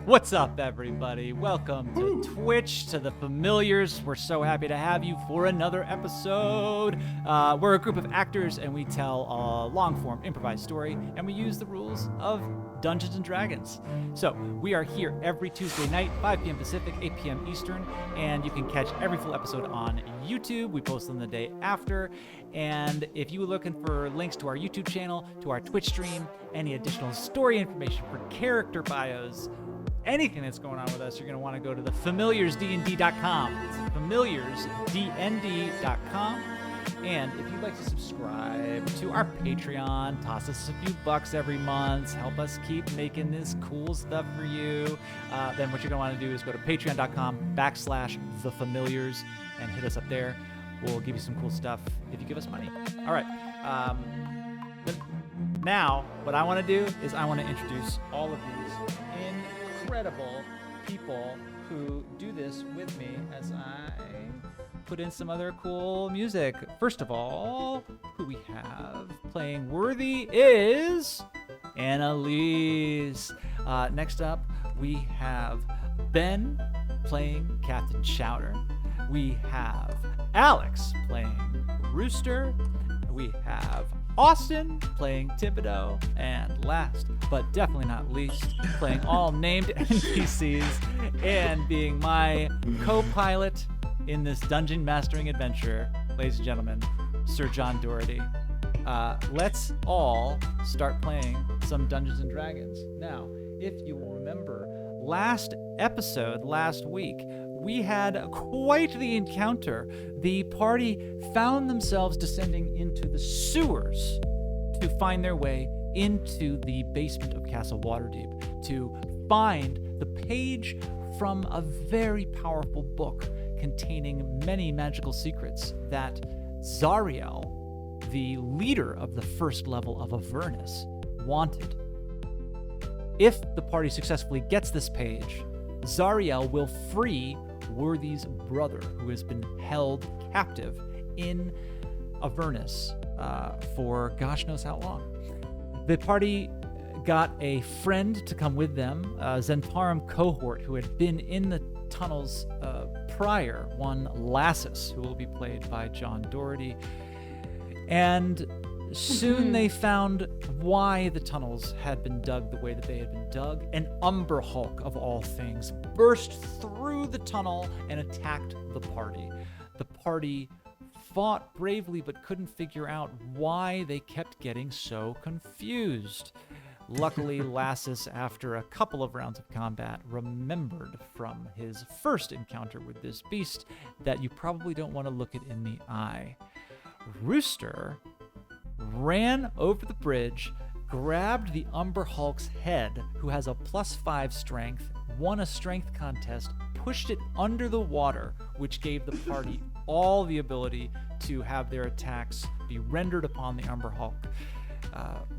What's up, everybody? Welcome to Twitch, to the Familiars. We're so happy to have you for another episode. We're a group of actors, and we tell a long-form improvised story, and we use the rules of Dungeons and Dragons. So we are here every Tuesday night, 5 p.m. Pacific, 8 p.m. Eastern, and you can catch every full episode on YouTube. We post them the day after. And if you're looking for links to our YouTube channel, to our Twitch stream, any additional story information for character bios, anything that's going on with us, you're going to want to go to thefamiliarsdnd.com. It's thefamiliarsdnd.com. And if you'd like to subscribe to our Patreon, toss us a few bucks every month, help us keep making this cool stuff for you, then what you're going to want to do is go to patreon.com/thefamiliars and hit us up there. We'll give you some cool stuff if you give us money. All right. Now, what I want to do is I want to introduce all of these incredible people who do this with me as I put in some other cool music. First of all, who we have playing Worthy is Annalise. Next up, we have Ben playing Captain Chowder. We have Alex playing Rooster. We have Austin playing Thibodeau, and last but definitely not least, playing all named NPCs and being my co-pilot in this dungeon mastering adventure, ladies and gentlemen, Sir John Doherty. Let's all start playing some Dungeons and Dragons. Now, if you will remember, last week, we had quite the encounter. The party found themselves descending into the sewers to find their way into the basement of Castle Waterdeep to find the page from a very powerful book containing many magical secrets that Zariel, the leader of the first level of Avernus, wanted. If the party successfully gets this page, Zariel will free Worthy's brother, who has been held captive in Avernus for gosh knows how long. The party got a friend to come with them, a Zentarum cohort who had been in the tunnels prior, one Lassus, who will be played by John Doherty. And soon they found why the tunnels had been dug the way that they had been dug. An Umber Hulk, of all things, burst through the tunnel and attacked the party. The party fought bravely but couldn't figure out why they kept getting so confused. Luckily, Lassus, after a couple of rounds of combat, remembered from his first encounter with this beast that you probably don't want to look it in the eye. Rooster ran over the bridge, grabbed the Umber Hulk's head, who has a +5 strength, won a strength contest, pushed it under the water, which gave the party all the ability to have their attacks be rendered upon the Umber Hulk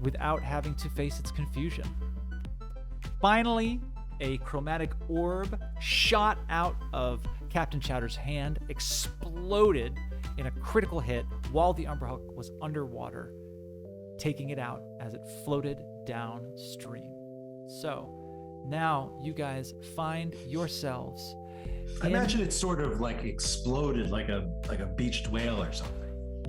without having to face its confusion. Finally, a chromatic orb shot out of Captain Chowder's hand, exploded in a critical hit while the Umber Hulk was underwater, taking it out as it floated downstream. So now you guys find yourselves. I imagine it sort of like exploded like a beached whale or something.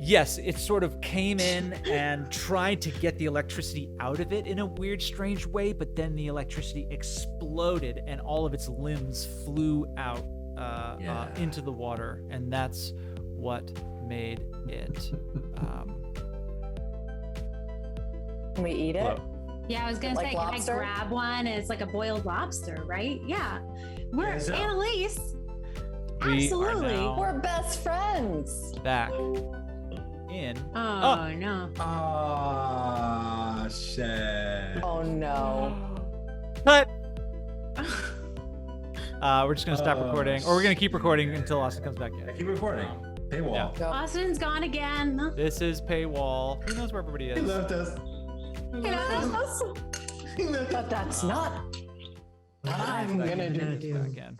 Yes, it sort of came in and tried to get the electricity out of it in a weird, strange way, but then the electricity exploded and all of its limbs flew out into the water, and that's what made it. Can we eat it? Yeah, I was gonna say, lobster? can I grab one? It's like a boiled lobster, right? Yeah. We're Annalise. Absolutely. We're best friends. Back in. Oh no. Oh, shit. Oh no. Cut. We're just gonna stop recording, or we're gonna keep recording until Austin comes back in. Keep recording. Paywall. Yeah. Austin's gone again. This is paywall. Who knows where everybody is? He left us. But that's not what I'm gonna do. Again.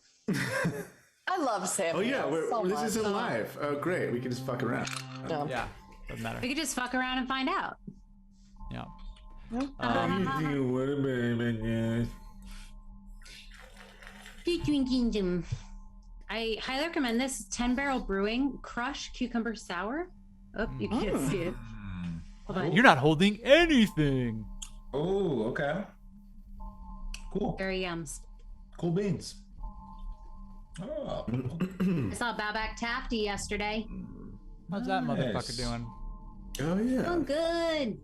I love Samuel. Oh yeah, so this isn't much. live. Oh great, we can just fuck around. No. Yeah, doesn't matter. We could just fuck around and find out. Yeah. You think what about Drinking them. I highly recommend this 10 Barrel Brewing Crush Cucumber Sour. Oh, you can't see it. Hold on. You're not holding anything. Oh, okay. Cool. Very yums. Cool beans. Oh. I saw Babak Tafty yesterday. How's that Nice. motherfucker doing? Oh yeah. Oh, good.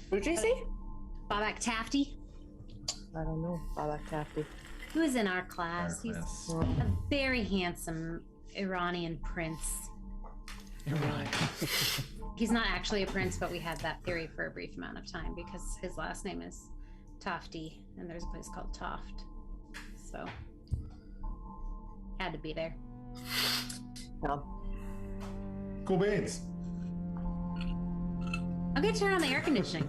What did you say? Babak Tafty. I don't know. Babak Tafty. He was in our class. Our He's class. a very handsome Iranian prince. He's not actually a prince, but we had that theory for a brief amount of time because his last name is Tofty, and there's a place called Toft. So, had to be there. No. Cool beans. I'm gonna turn on the air conditioning.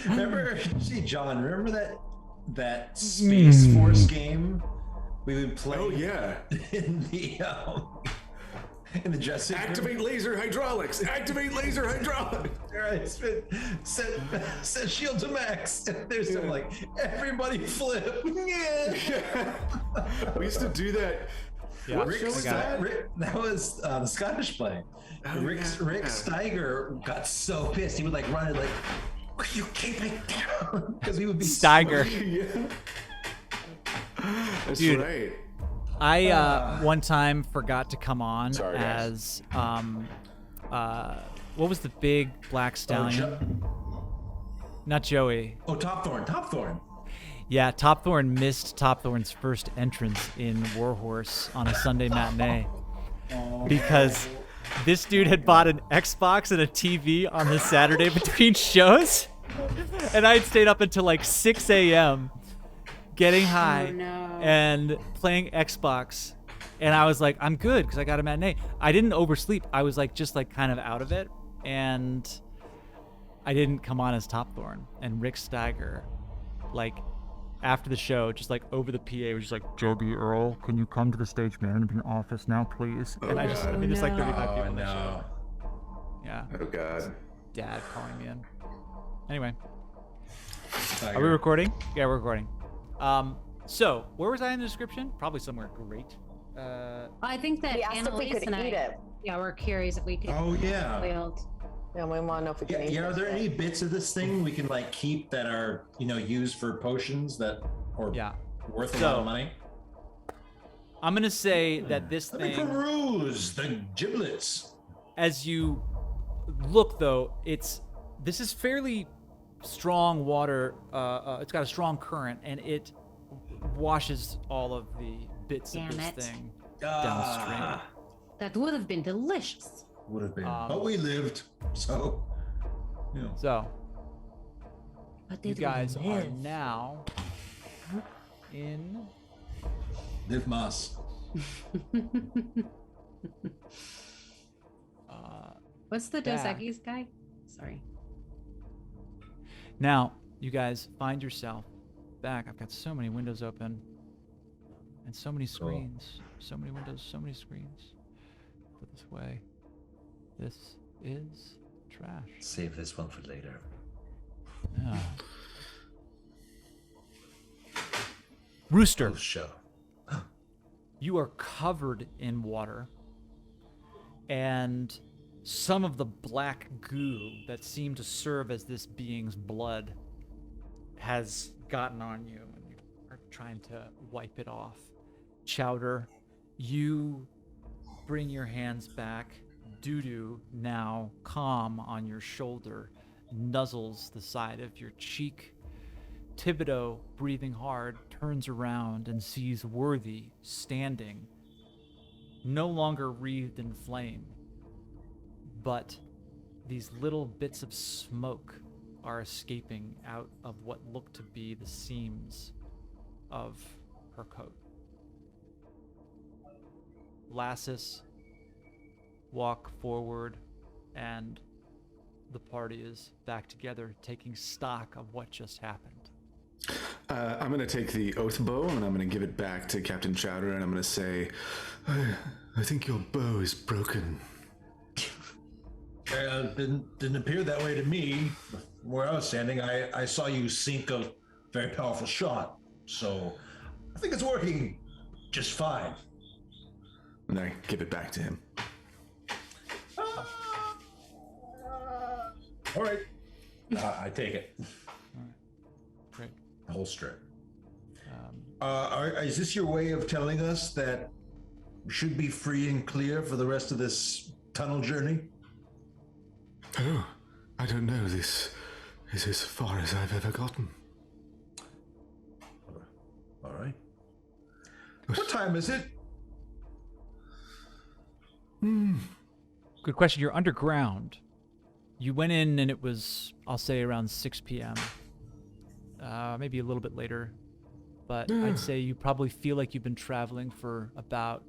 Remember, see, John, remember that Space Force game we would play Oh yeah. in the dressing room? Activate laser hydraulics. Activate laser hydraulics. Right, set shield to max. And there's some like everybody flip. Yeah. We used to do that. Yeah, Rick, I got it. that was the Scottish play. Oh, Rick yeah. Steiger got so pissed he would like run it like, "Will you keep it down?" Because we would be Steiger. Yeah. That's Dude. right. I one time forgot to come on Sorry, as guys. what was the big black stallion? Not Joey. Top Thorn. Yeah, Top Thorn missed Top Thorn's first entrance in Warhorse on a Sunday matinee because this dude had bought an Xbox and a TV on the Saturday between shows, and I had stayed up until like 6 a.m. getting high and playing Xbox, and I was like, I'm good because I got a matinee. I didn't oversleep. I was like just like kind of out of it, and I didn't come on as Top Thorn. And Rick Steiger, like after the show, just like over the PA, was just like, Joby Earl, can you come to the stage management office now, please? And I just, I mean, there's like 35 people in the show. Yeah. Oh god. Dad calling me in. Anyway, Steiger. are we recording? Yeah, we're recording. So where was I in the description? Probably somewhere great. I think that We asked if we Annalise could and I, eat it. yeah, we're curious if we could. Oh yeah. Boiled. Yeah, we want to know if we can eat Yeah, are it. there any bits of this thing we can like keep that are used for potions that are Yeah. worth a lot of money? I'm gonna say that this Let me thing, peruse the giblets. as you look though, this is fairly strong water. It's got a strong current, and it washes all of the bits of Damn this it. thing downstream. That would have been delicious. Would have been, Um, but we lived, so. Yeah. So But you they guys are live. now in. Live Moss. What's the Dos back. Equis guy? Sorry. Now you guys find yourself back. I've got so many windows open, and so many screens. So many windows, so many screens. Put this way. This is trash. Save this one for later. Yeah. Rooster, Show. you are covered in water, and some of the black goo that seemed to serve as this being's blood has gotten on you, and you are trying to wipe it off. Chowder, you bring your hands back. Doo-doo, now calm on your shoulder, nuzzles the side of your cheek. Thibodeau, breathing hard, turns around and sees Worthy standing, no longer wreathed in flame, but these little bits of smoke are escaping out of what look to be the seams of her coat. Lassus, walk forward, and the party is back together, taking stock of what just happened. I'm going to take the oath bow and I'm going to give it back to Captain Chowder and I'm going to say, I think your bow is broken. Didn't appear that way to me. Where I was standing, I saw you sink a very powerful shot. So I think it's working just fine. And I give it back to him. All right. I take it. Great. The whole strip. Is this your way of telling us that we should be free and clear for the rest of this tunnel journey? Oh, I don't know. This is as far as I've ever gotten. All right. What time is it? Good question. You're underground. You went in and it was, I'll say, around 6 p.m. Maybe a little bit later. But I'd say you probably feel like you've been traveling for about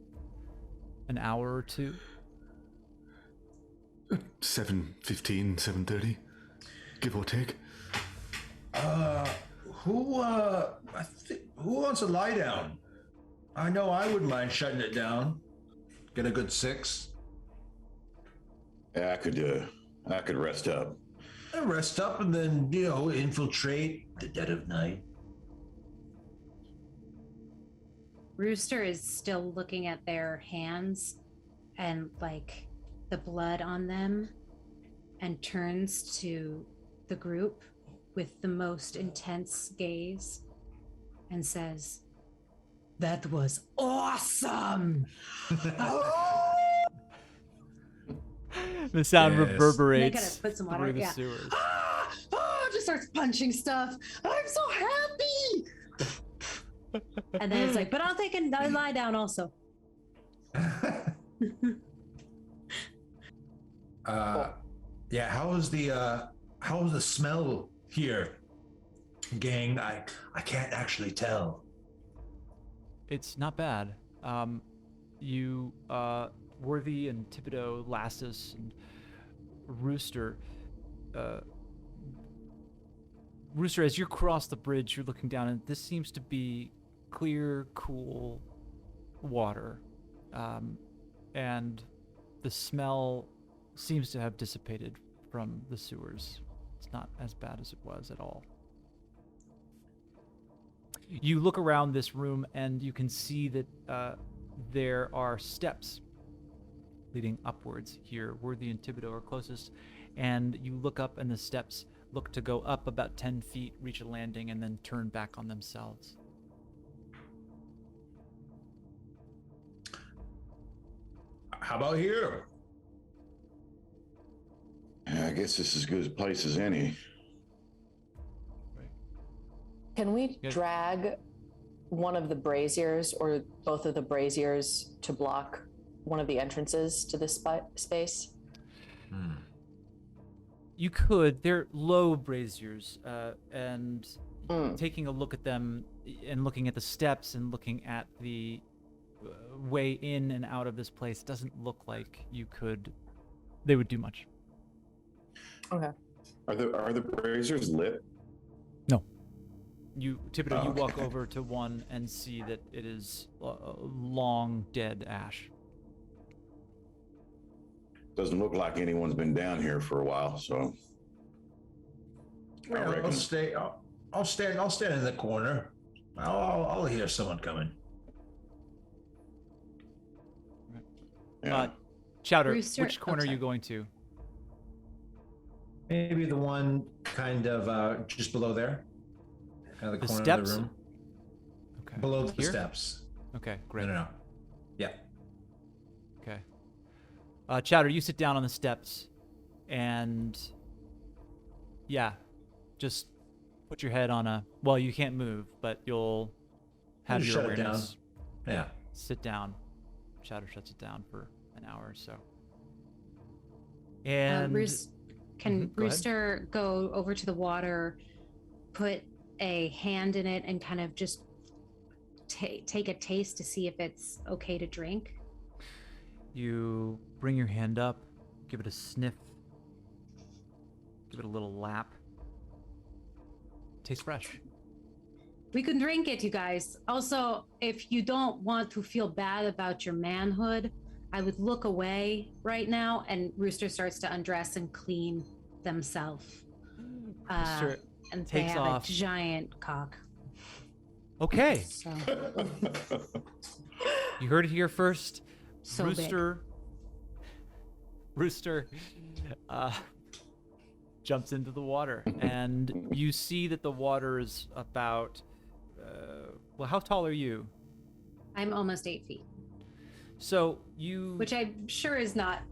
an hour or two. 7:15, 7:30, give or take. Who wants to lie down? I know I wouldn't mind shutting it down. Get a good 6. Yeah, I could rest up. Rest up and then, infiltrate the dead of night. Rooster is still looking at their hands and like the blood on them and turns to the group with the most intense gaze and says, That was awesome. The sound Yes. reverberates They gotta put some water, through the yeah. sewers. Just starts punching stuff. I'm so happy. and then it's like, but I'm thinking I lie down also. Yeah, how's the smell here, gang? I can't actually tell. It's not bad. You, Worthy and Thibodeau, Lassus, and Rooster. Rooster, as you cross the bridge, you're looking down, and this seems to be clear, cool water. And the smell seems to have dissipated from the sewers. It's not as bad as it was at all. You look around this room and you can see that there are steps leading upwards here. Worthy and Thibodeau are closest, and you look up and the steps look to go up about 10 feet, reach a landing, and then turn back on themselves. How about here? Yeah, I guess this is as good a place as any. Can we Good. drag one of the braziers or both of the braziers to block one of the entrances to this space? You could. They're low braziers, and taking a look at them and looking at the steps and looking at the way in and out of this place doesn't look like they would do much. Okay. Are the braziers lit? No. Thibodeau, Oh, you walk okay. over to one and see that it is long dead ash. Doesn't look like anyone's been down here for a while, so I reckon. I'll stand in the corner. I'll hear someone coming. Yeah. Chowder, Rooster- which corner are sorry. you going to? Maybe the one kind of just below there. Kind of the The corner steps? of the room. Okay. Below the Here? steps. Okay, great. No. Yeah. Okay. Chowder, you sit down on the steps, and yeah, just put your head on a. Well, you can't move, but you'll have Just your shut it down. awareness. Yeah. Sit down. Chowder shuts it down for an hour or so. And Can Mhm, go ahead. Rooster go over to the water, put a hand in it, and kind of just take a taste to see if it's okay to drink? you bring your hand up, give it a sniff, give it a little lap. Tastes fresh. We can drink it, you guys. Also, if you don't want to feel bad about your manhood, I would look away right now, and Rooster starts to undress and clean themselves. Rooster And they takes have off. a giant cock. Okay, So, you heard it here first. so big. Rooster jumps into the water, and you see that the water is about. Well, how tall are you? I'm almost 8 feet, So you. which I'm sure is not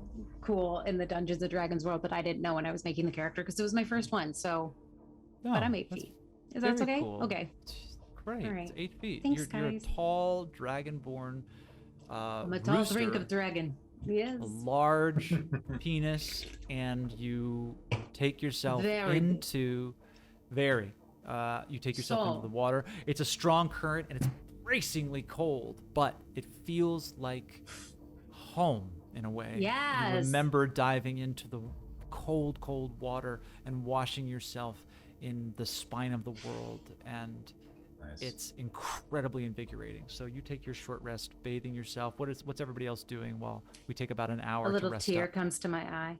cool in the Dungeons and Dragons world, but I didn't know when I was making the character because it was my first one. So, No, but I'm 8 that's feet. Is that very okay? cool. Okay. Great. All right. It's 8 feet. Thanks, you're a guys. tall, dragonborn. I'm a tall rooster, drink of dragon. Yes. a large penis, and you take yourself Very big. into. Very. You take yourself into So- the water. It's a strong current, and it's bracingly cold, but it feels like home in a way. You Yes. remember diving into the cold, cold water and washing yourself in the spine of the world, and Nice. it's incredibly invigorating. So you take your short rest, bathing yourself. What's everybody else doing while we take about an hour A to little rest tear up? comes to my eye.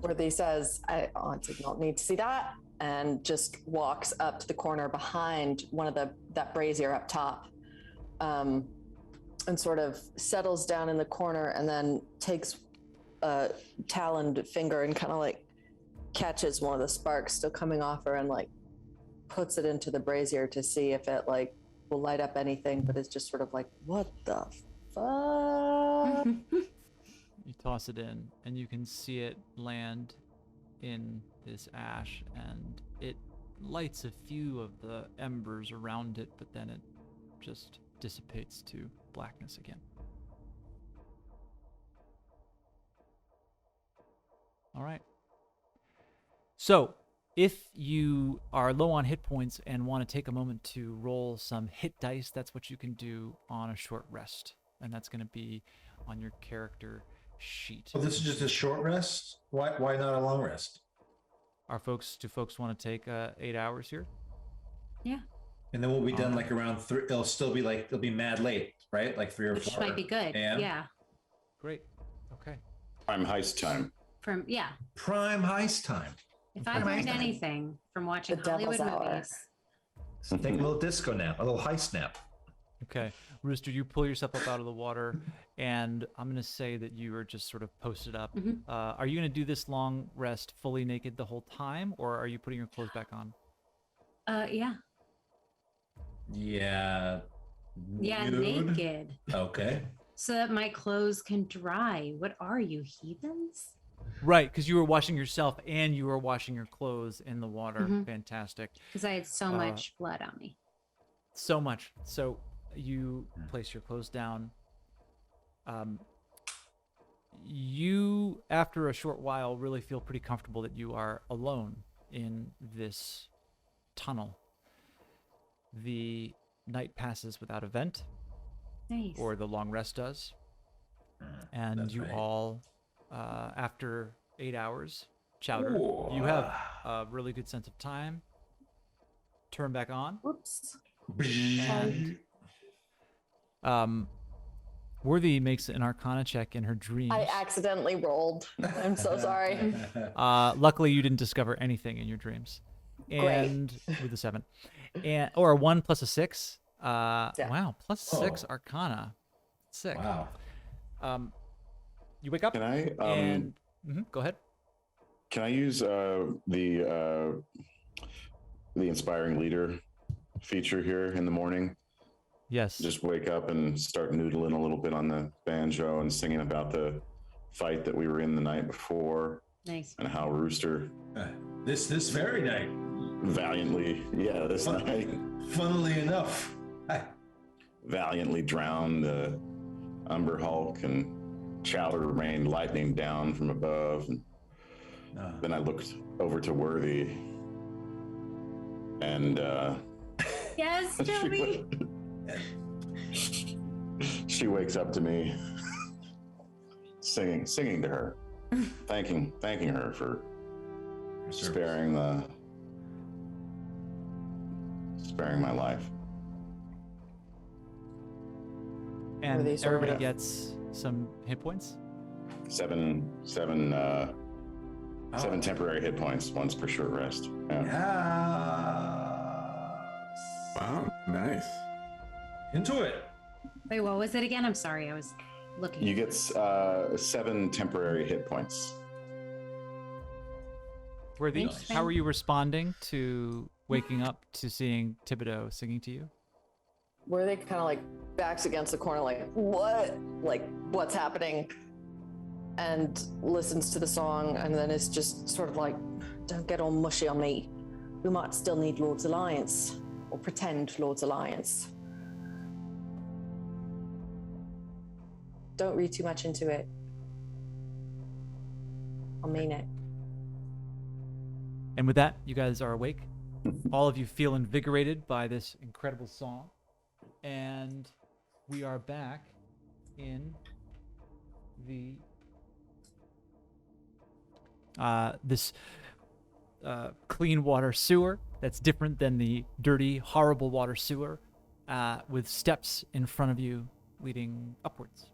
Worthy says, I honestly don't need to see that, and just walks up to the corner behind one of that brazier up top, and sort of settles down in the corner, and then takes a taloned finger and kind of like catches one of the sparks still coming off her and like puts it into the brazier to see if it like will light up anything, but it's just sort of like, what the fuck? You toss it in, and you can see it land in this ash, and it lights a few of the embers around it, but then it just dissipates to blackness again. All right. So, if you are low on hit points and want to take a moment to roll some hit dice, that's what you can do on a short rest, and that's going to be on your character sheet. Well, this is just a short rest. Why not a long rest? Do folks want to take 8 hours here? Yeah. And then we'll be done like around 3. It'll be mad late, right? Like 3 or 4. Which might be good. AM? Yeah. Great. Okay. I'm heist time. Yeah. Prime heist time. If I've Amazing. learned anything from watching The devil's Hollywood hour. movies, So take a little disco nap, a little heist nap. Okay. Rooster, you pull yourself up out of the water, and I'm going to say that you are just sort of posted up. Are you going to do this long rest fully naked the whole time, or are you putting your clothes back on? yeah. Yeah. Yeah, Nude? naked. Okay. So that my clothes can dry. What are you, heathens? Right, because you were washing yourself and you were washing your clothes in the water. Mhm. Fantastic. Because I had so much blood on me. So much. So you place your clothes down. You, after a short while, really feel pretty comfortable that you are alone in this tunnel. The night passes without event, Nice. or the long rest does. And That's you right. all, after 8 hours, Chowder, you have a really good sense of time. Turn back on. Whoops. And Worthy makes an Arcana check in her dreams. I accidentally rolled. I'm so sorry. Luckily, you didn't discover anything in your dreams. And with a 7, or a 1 plus a 6. Wow, plus 6 Arcana. Sick. Wow. You wake up Can I? and go ahead. Can I use the inspiring leader feature here in the morning? Yes. Just wake up and start noodling a little bit on the banjo and singing about the fight that we were in the night before Nice. and how Rooster This very night, valiantly, this night, funnily enough, valiantly drowned the Umber Hulk, and Chowder rained lightning down from above. And then I looked over to Worthy, and Yes, Joey. she wakes up to me, singing to her, thanking her for sparing sparing my life. And these sort everybody of- gets some hit points. Seven temporary hit points, once per short rest. Yeah. Yes. Wow, nice. Into it. Wait, what was it again? I'm sorry, I was looking. You get 7 temporary hit points. Worthy, Thanks, how Ben. are you responding to waking up to seeing Thibodeau singing to you? Where they kind of like backs against the corner, like, what? Like, what's happening? And listens to the song, and then is just sort of like, don't get all mushy on me. We might still need Lord's Alliance, or pretend Lord's Alliance. Don't read too much into it. I mean it. And with that, you guys are awake. All of you feel invigorated by this incredible song. And we are back in the this clean water sewer that's different than the dirty, horrible water sewer, with steps in front of you leading upwards.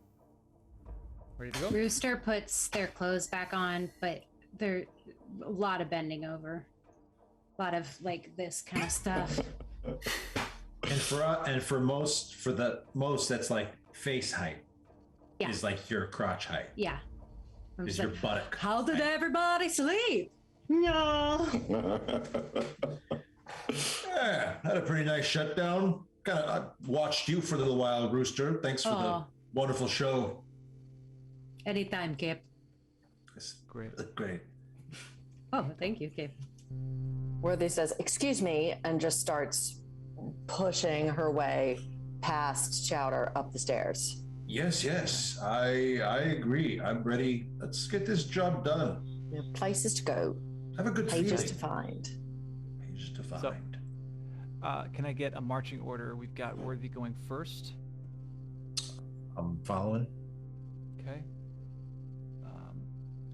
Ready to go? Rooster puts their clothes back on, but they're a lot of bending over. A lot of like this kind of stuff. And for the most that's like face height. Yeah. Is like your crotch height. Yeah. I'm Is just your like, buttock. how did height. everybody sleep? No. Yeah, had a pretty nice shutdown. I watched you for a little while, Rooster. Thanks for the Oh. wonderful show. Anytime, Kip. It's Great. great. Oh, thank you, Kip. Worthy says, excuse me, and just starts pushing her way past Chowder up the stairs. Yes, I agree. I'm ready. Let's get this job done. We have places to go, Have a good pages feeling. to find. Pages to So- find. Can I get a marching order? We've got Worthy going first. I'm following. Okay.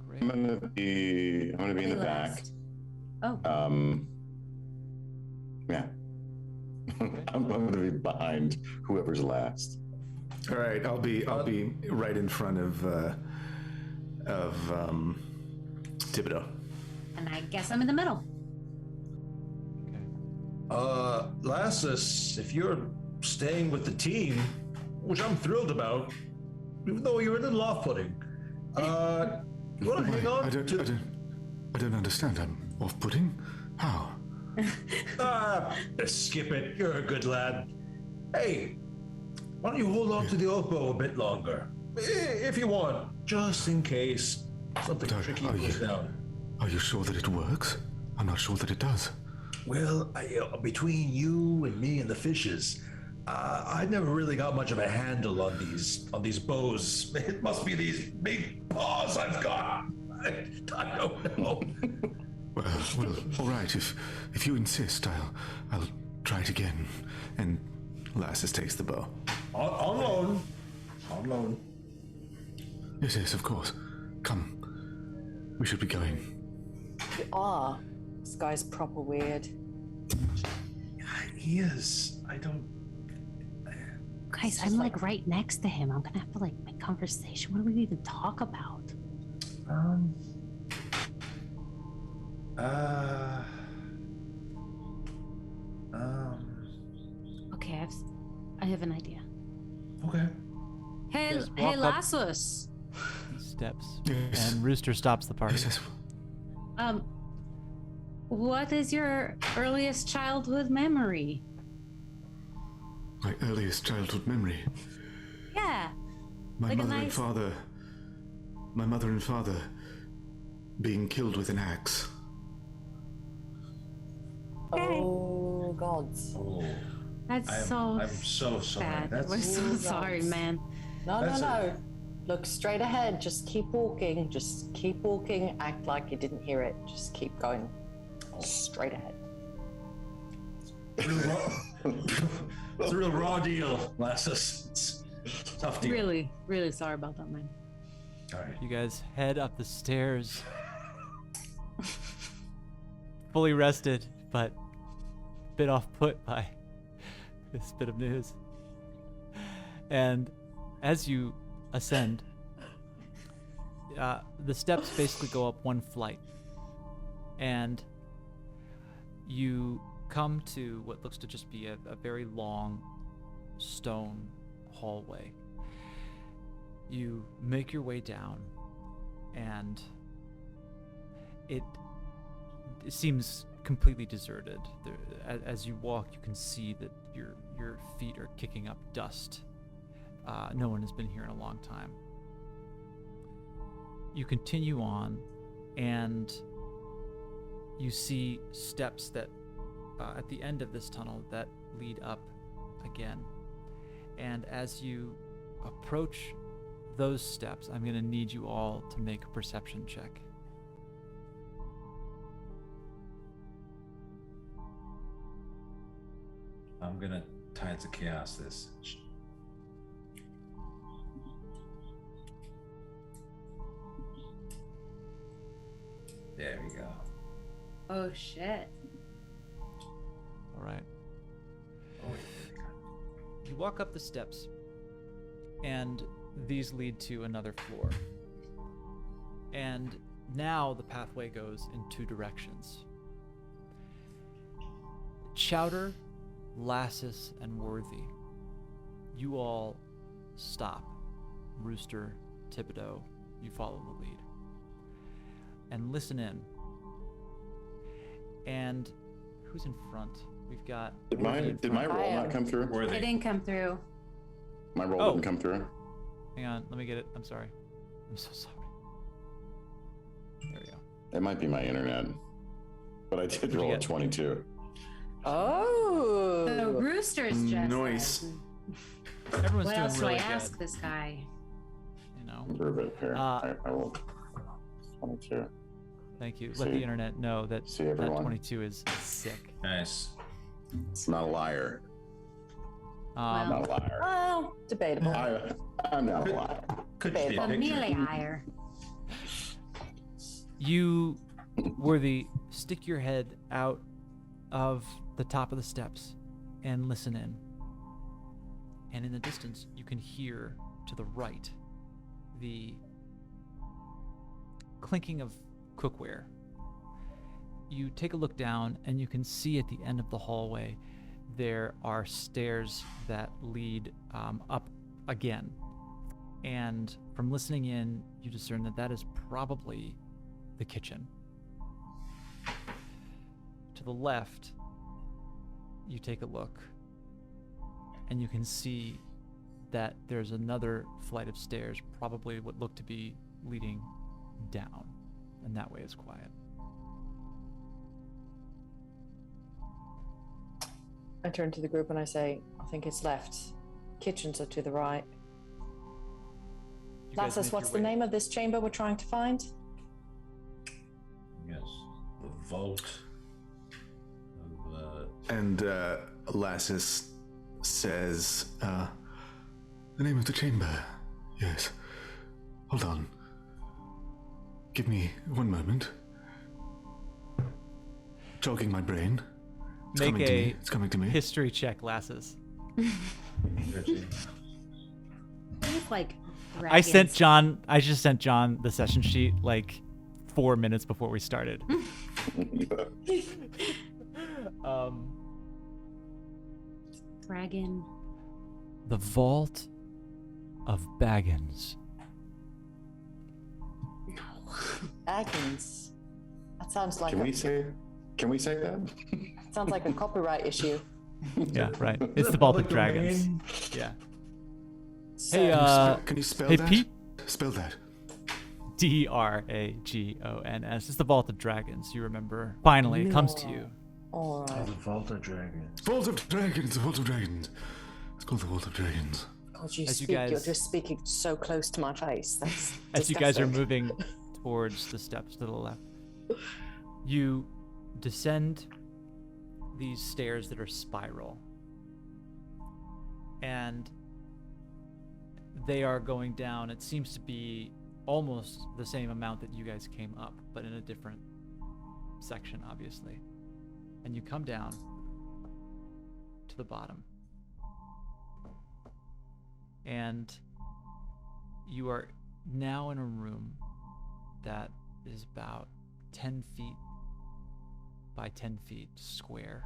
Great. I'm gonna be in the back. Last. Oh, Yeah. I'm gonna be behind whoever's last. All right, I'll be right in front of Thibodeau. and I guess I'm in the middle. Okay. Lassus, if you're staying with the team, which I'm thrilled about, even though you're a little off-putting, you want to hang on I don't understand. I'm off-putting. How? Skip it. You're a good lad. Hey, why don't you hold on to the oath bow a bit longer, if you want, just in case something tricky goes down. Are you sure that it works? I'm not sure that it does. Well, between you and me and the fishes, I never really got much of a handle on these bows. It must be these big paws I've got. I don't know. Well, all right. If you insist, I'll try it again. And Lassus takes the bow. On loan. On loan. Yes, of course. Come. We should be going. You are. This guy's proper weird. He is. I don't. Guys, I'm like right next to him. I'm gonna have to like make conversation. What do we even talk about? Okay, I have an idea. Okay. Hey, Just hey, walk up. Lassus. He steps, Yes. and Rooster stops the party. Yes. What is your earliest childhood memory? My earliest childhood memory. Yeah. My Like a mother and nice- father. My mother and father being killed with an axe. Oh, gods. Oh, That's I'm so so sorry. bad. That's We're so Oh, sorry, gods. man. No, That's no. Look straight ahead. Just keep walking. Just keep walking. Act like you didn't hear it. Just keep going straight ahead. it's a real raw deal, Lassus. It's a tough deal. Really, really sorry about that, man. All right. You guys head up the stairs, fully rested, but bit off put by this bit of news. And as you ascend, the steps basically go up one flight, and you come to what looks to just be a very long stone hallway. You make your way down, and it seems completely deserted. As you walk, you can see that your feet are kicking up dust. No one has been here in a long time. You continue on, and you see steps that at the end of this tunnel that lead up again. And as you approach those steps, I'm going to need you all to make a perception check. I'm gonna Tides of Chaos this. There we go. Oh shit. All right. Oh, wait. You walk up the steps, and these lead to another floor. And now the pathway goes in two directions. Chowder, Lassus, and Worthy, you all stop. Rooster, Thibodeau, you follow the lead. And listen in. And who's in front? We've got... Did my roll not come through? Worthy. It didn't come through. My roll Oh. didn't come through. Hang on, let me get it. I'm sorry. I'm so sorry. There we go. It might be my internet, but I did you roll a get? 22. Oh. The rooster's just. Nice. Everyone's What doing else do really I ask good, this guy? you know. Improve it here. Uh, I rolled 22. Thank you. Let See- the internet know that see that everyone. 22 is sick. Nice. It's not a liar. Um, I'm not a liar. Oh, debatable. I'm not a liar. Could just be a picture. Familiar. You, Worthy, stick your head out of the top of the steps and listen in. And in the distance, you can hear to the right the clinking of cookware. You take a look down, and you can see at the end of the hallway there are stairs that lead up again. And from listening in, you discern that that is probably the kitchen. To the left, you take a look, and you can see that there's another flight of stairs, probably what look to be leading down, and that way is quiet. I turn to the group and I say, I think it's left. Kitchens are to the right. You guys Lassus, make what's your the way- name of this chamber we're trying to find? Yes. The vault of And Lassus says, the name of the chamber. Yes. Hold on. Give me one moment. Jogging my brain. It's Make coming to a me. It's coming to me. history check, Lassus. Richie. He's like. I dragons. just sent John the session sheet like 4 minutes before we started. Dragon. The Vault of Baggins. Baggins. That sounds like Can we say that? sounds like a copyright issue. Yeah, right. It's the Vault of Dragons. Yeah. So, Hey, Can you spell hey, that? Pete. Spell that. Dragons. It's the Vault of Dragons. You remember? Finally, it comes to you. all right. The Vault of Dragons. Vault of Dragons. The Vault of Dragons. It's called the Vault of Dragons. God, you As you speak, you're guys- just speaking so close to my face. That's As you guys are disgusting. moving towards the steps to the left, you descend these stairs that are spiral, and they are going down. It seems to be almost the same amount that you guys came up, but in a different section, obviously. And you come down, to the bottom. And you are now in a room that is about 10 feet by 10 feet square,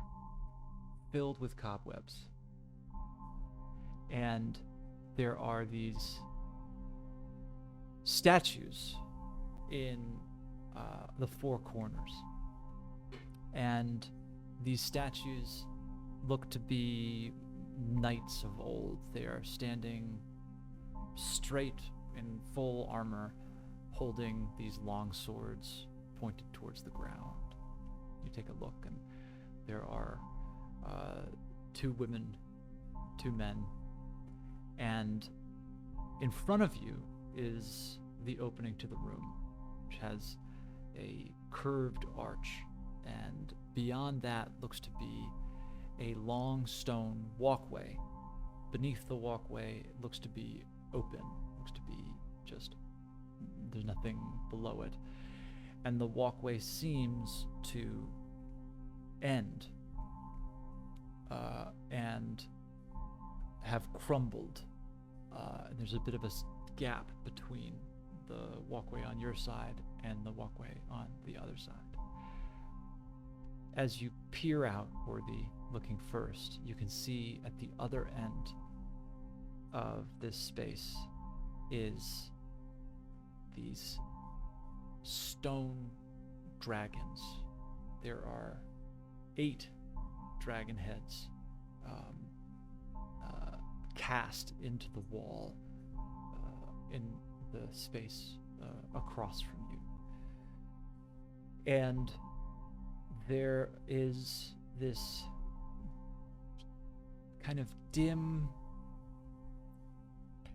filled with cobwebs. And there are these statues in the four corners. And these statues look to be knights of old. They are standing straight in full armor, holding these long swords pointed towards the ground. You take a look, and there are 2 women, 2 men, and in front of you is the opening to the room, which has a curved arch, and beyond that looks to be a long stone walkway. Beneath the walkway, it looks to be open, looks to be just, there's nothing below it. And the walkway seems to end and have crumbled. And there's a bit of a gap between the walkway on your side and the walkway on the other side. As you peer out, Worthy, looking first, you can see at the other end of this space is these stone dragons. There are 8 dragon heads cast into the wall in the space across from you. And there is this kind of dim,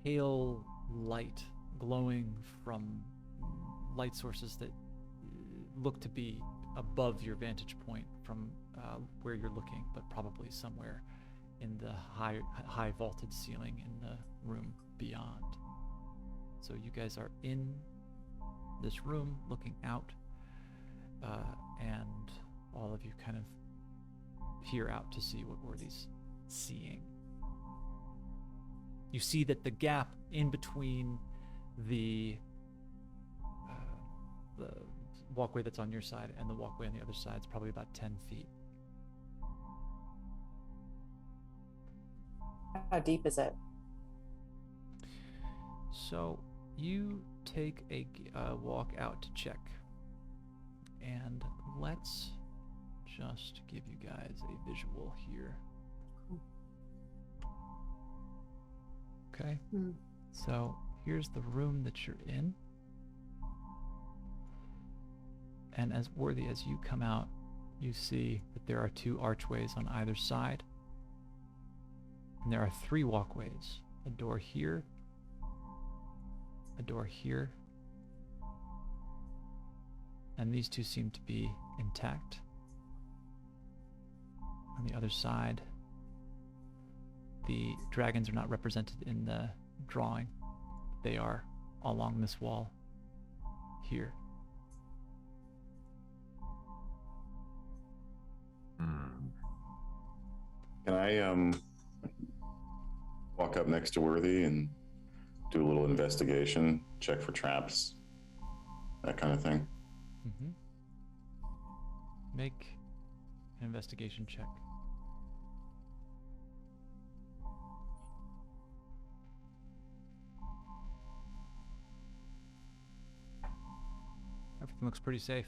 pale light glowing from light sources that look to be above your vantage point from where you're looking, but probably somewhere in the high vaulted ceiling in the room beyond. So you guys are in this room looking out, and all of you kind of peer out to see what Worthy's seeing. You see that the gap in between the walkway that's on your side and the walkway on the other side is probably about 10 feet. How deep is it? So you take a walk out to check, and let's just give you guys a visual here. Okay, so here's the room that you're in, and as Worthy, as you come out, you see that there are 2 archways on either side, and there are 3 walkways, a door here, a door here, and these 2 seem to be intact. On the other side, the dragons are not represented in the drawing. They are along this wall here. Can I walk up next to Worthy and do a little investigation, check for traps, that kind of thing? Mm-hmm. Make an investigation check. Everything looks pretty safe.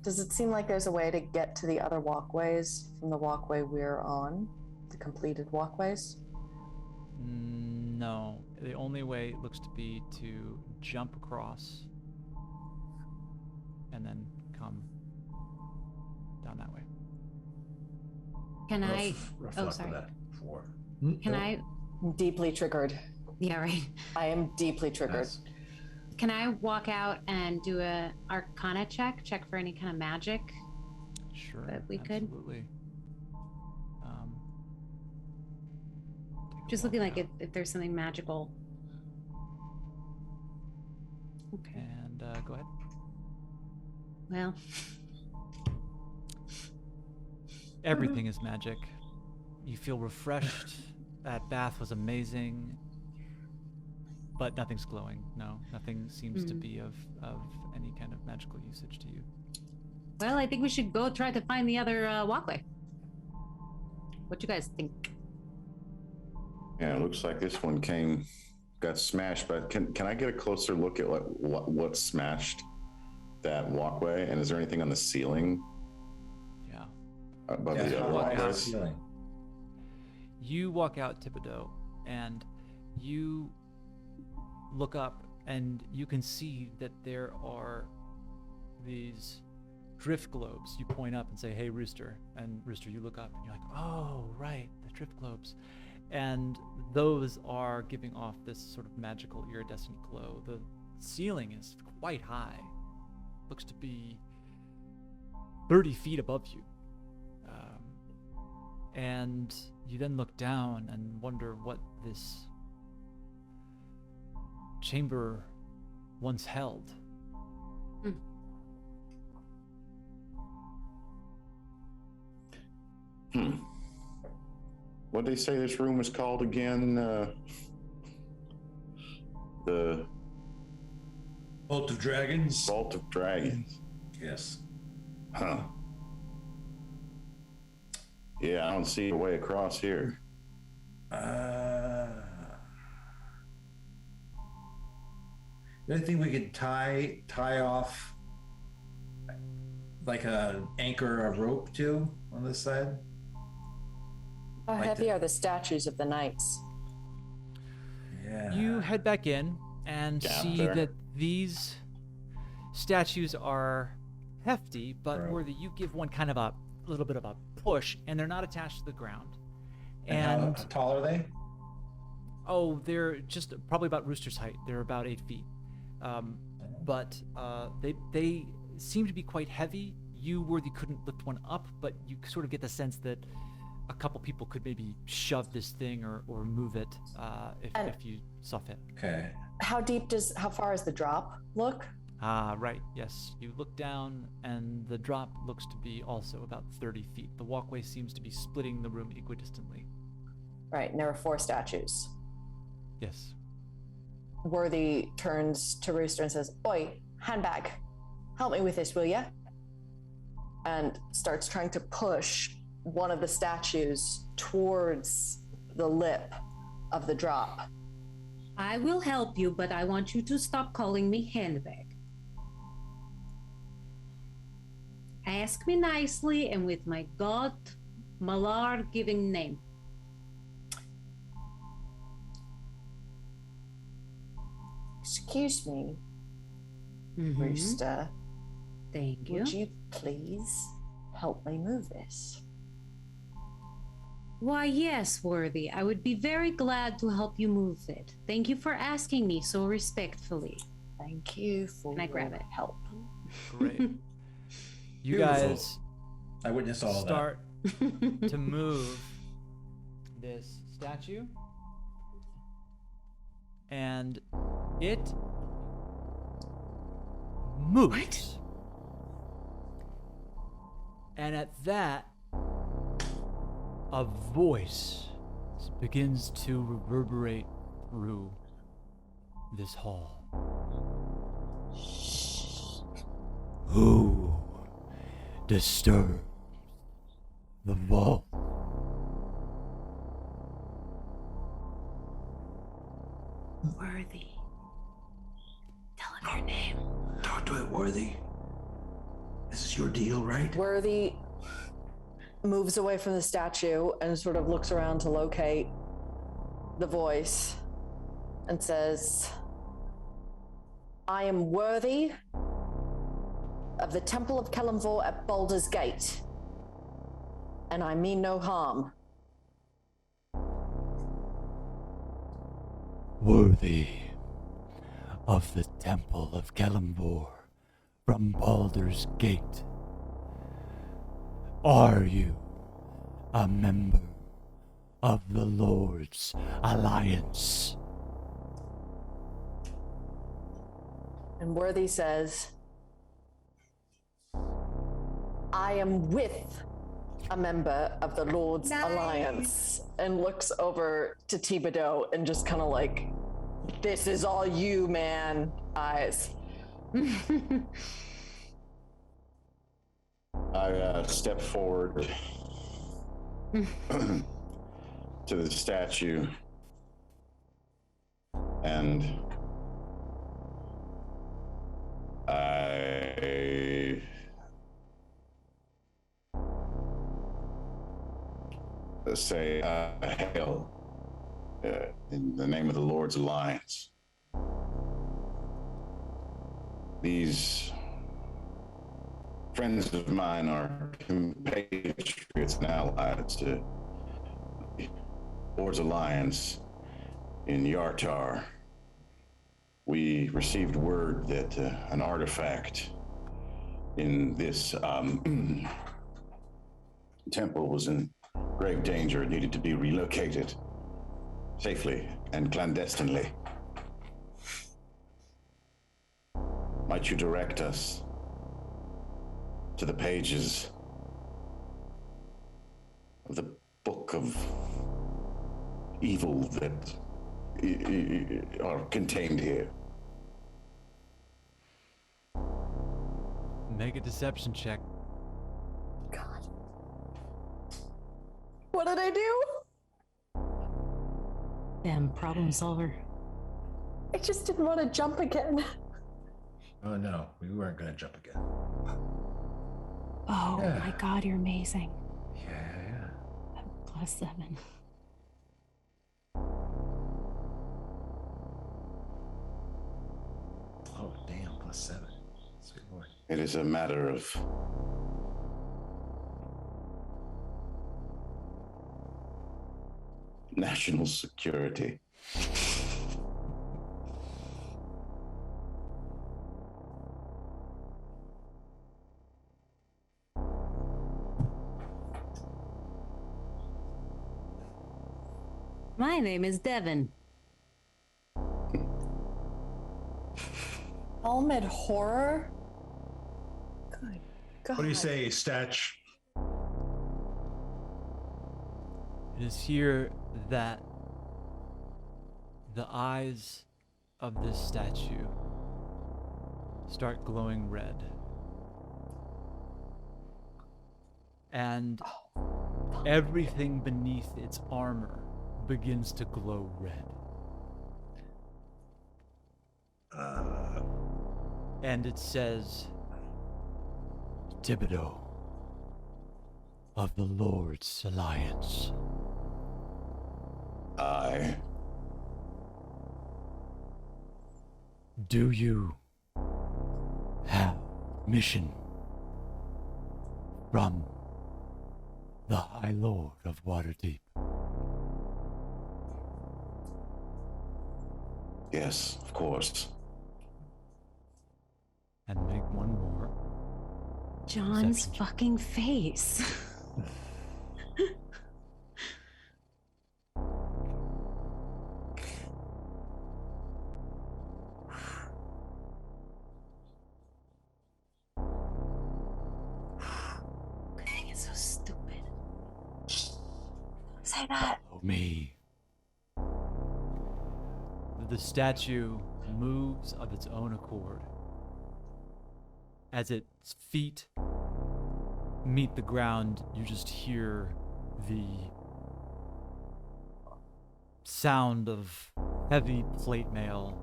Does it seem like there's a way to get to the other walkways from the walkway we're on? The completed walkways? No. The only way looks to be to jump across and then come down that way. Can I? Reflect Oh, sorry. on that before. Can I? I'm deeply triggered. Yeah, right. I am deeply triggered. Yes. Can I walk out and do a Arcana check for any kind of magic? Sure. But we could. Absolutely. Just looking like if there's something magical. Okay. And go ahead. Well, Everything is magic. You feel refreshed. That bath was amazing. But nothing's glowing. No, nothing seems to be of any kind of magical usage to you. Well, I think we should go try to find the other walkway. What you guys think? Yeah, it looks like this one got smashed. But can I get a closer look at what smashed that walkway? And is there anything on the ceiling? Yeah. Above Yeah, the how other high is the walkways? ceiling? You walk out, Thibodeau, and you look up, and you can see that there are these drift globes. You point up and say, "Hey, Rooster," and Rooster, you look up, and you're like, "Oh, right, the drift globes," and those are giving off this sort of magical iridescent glow. The ceiling is quite high, looks to be 30 feet above you, and you then look down and wonder what this chamber once held. What'd they say this room was called again? The Bolt of Dragons? Vault of Dragons. Yes. Huh. Yeah, I don't see a way across here. Anything we could tie off like an anchor or a rope to on this side? How Like heavy the- are the statues of the knights? Yeah. You head back in and Yeah, see fair. that these statues are hefty, but Right. Worthy, you give one kind of a little bit of a push, and they're not attached to the ground. And how tall are they? Oh, they're just probably about Rooster's height. They're about 8 feet. But they seem to be quite heavy. You, Worthy, couldn't lift one up, but you sort of get the sense that a couple people could maybe shove this thing or move it if you saw fit. Okay. How far does the drop look? Right, yes. You look down, and the drop looks to be also about 30 feet. The walkway seems to be splitting the room equidistantly. Right, and there are 4 statues. Yes. Worthy turns to Rooster and says, "Oi, handbag, help me with this, will ya?" And starts trying to push one of the statues towards the lip of the drop. I will help you, but I want you to stop calling me handbag. Ask me nicely and with my god Malar giving name. Excuse me, Mhm. Rooster. Thank you. Would you please help me move this? Why, yes, Worthy. I would be very glad to help you move it. Thank you for asking me so respectfully. Thank you for Can I grab your it? help. Great. You Beautiful. guys I witnessed all of that. start to move this statue, and it moves. And at that, a voice begins to reverberate through this hall. Who disturbs the vault? Worthy. Tell him your name. Talk to it, Worthy. This is your deal, right? Worthy moves away from the statue and sort of looks around to locate the voice and says, "I am Worthy of the Temple of Kelemvor at Baldur's Gate, and I mean no harm." Worthy of the Temple of Kelemvor from Baldur's Gate. Are you a member of the Lord's Alliance? And Worthy says, "I am with a member of the Lord's Nice. Alliance and looks over to Thibodeau and just kind of like, this is all you, man, eyes. I step forward to the statue and I say, hail in the name of the Lord's Alliance. These friends of mine are compatriots and allies to the Lord's Alliance in Yartar. We received word that an artifact in this temple was in grave danger. It needed to be relocated safely and clandestinely. Might you direct us to the pages of the book of evil that are contained here? Make a deception check. God. What did I do? Damn problem solver. I just didn't want to jump again. Oh no, we weren't gonna jump again. Oh Yeah. my god, you're amazing. Yeah. +7. Oh damn, +7. Sweet boy. It is a matter of national security. My name is Devin. Helmet horror? Good God. What do you say, Statch? It is here that the eyes of this statue start glowing red. And everything beneath its armor begins to glow red. And it says, Thibodeau of the Lord's Alliance. I Do you have mission from the High Lord of Waterdeep? yes, of course. And make one more. John's Deception. fucking face. Good thing it's so stupid. Say that. Follow me. The statue moves of its own accord. As its feet meet the ground, you just hear the sound of heavy plate mail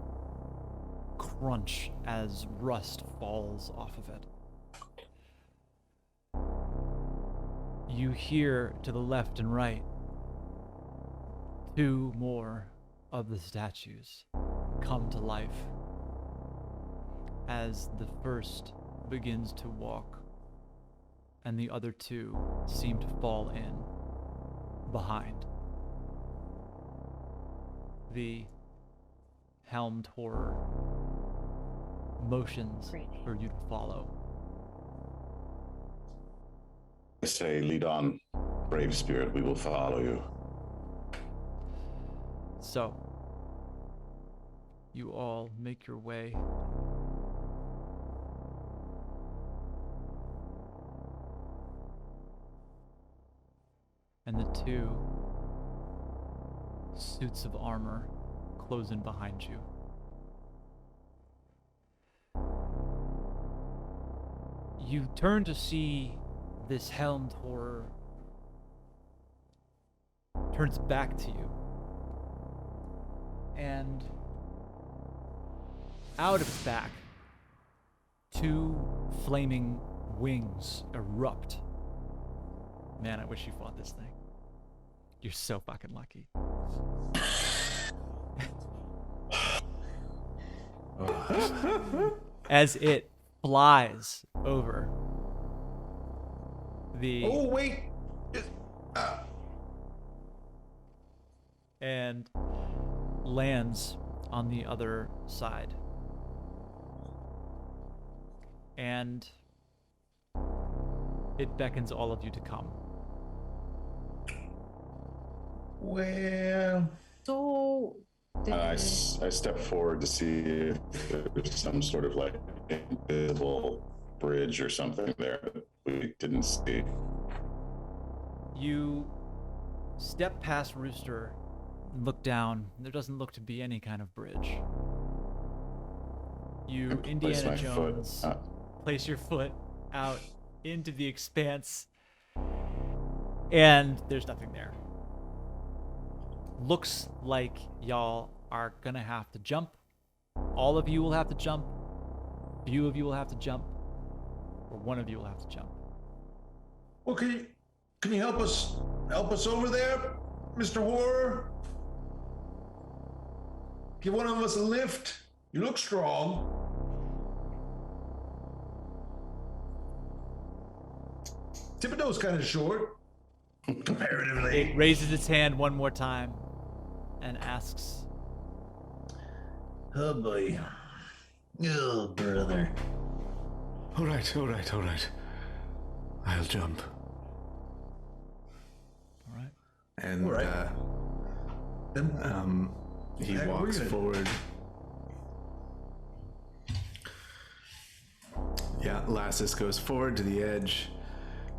crunch as rust falls off of it. You hear to the left and right two more of the statues come to life as the first begins to walk and the other two seem to fall in behind. The helmed horror motions Great. for you to follow. I say, lead on, brave spirit, we will follow you. So, you all make your way and the two suits of armor close in behind you. You turn to see this helmed horror turns back to you. And out of its back, two flaming wings erupt. Man, I wish you fought this thing. You're so fucking lucky. As it flies over the Oh wait. and lands on the other side. And it beckons all of you to come. Well, So. I step forward to see if there's some sort of like invisible bridge or something there that we didn't see. You step past Rooster and look down. There doesn't look to be any kind of bridge. You, I place Indiana my foot Jones, up. place your foot out into the expanse, and there's nothing there. Looks like y'all are gonna have to jump. All of you will have to jump. Few of you will have to jump, or one of you will have to jump. well, can you help us over there, Mr. Horror? Give one of us a lift. You look strong. Thibodeau's kind of short, comparatively. It raises its hand one more time and asks, Oh boy. Oh, brother. All right. I'll jump. all right. And All right. Then he heck, we're walks gonna- forward. Yeah, Lassus goes forward to the edge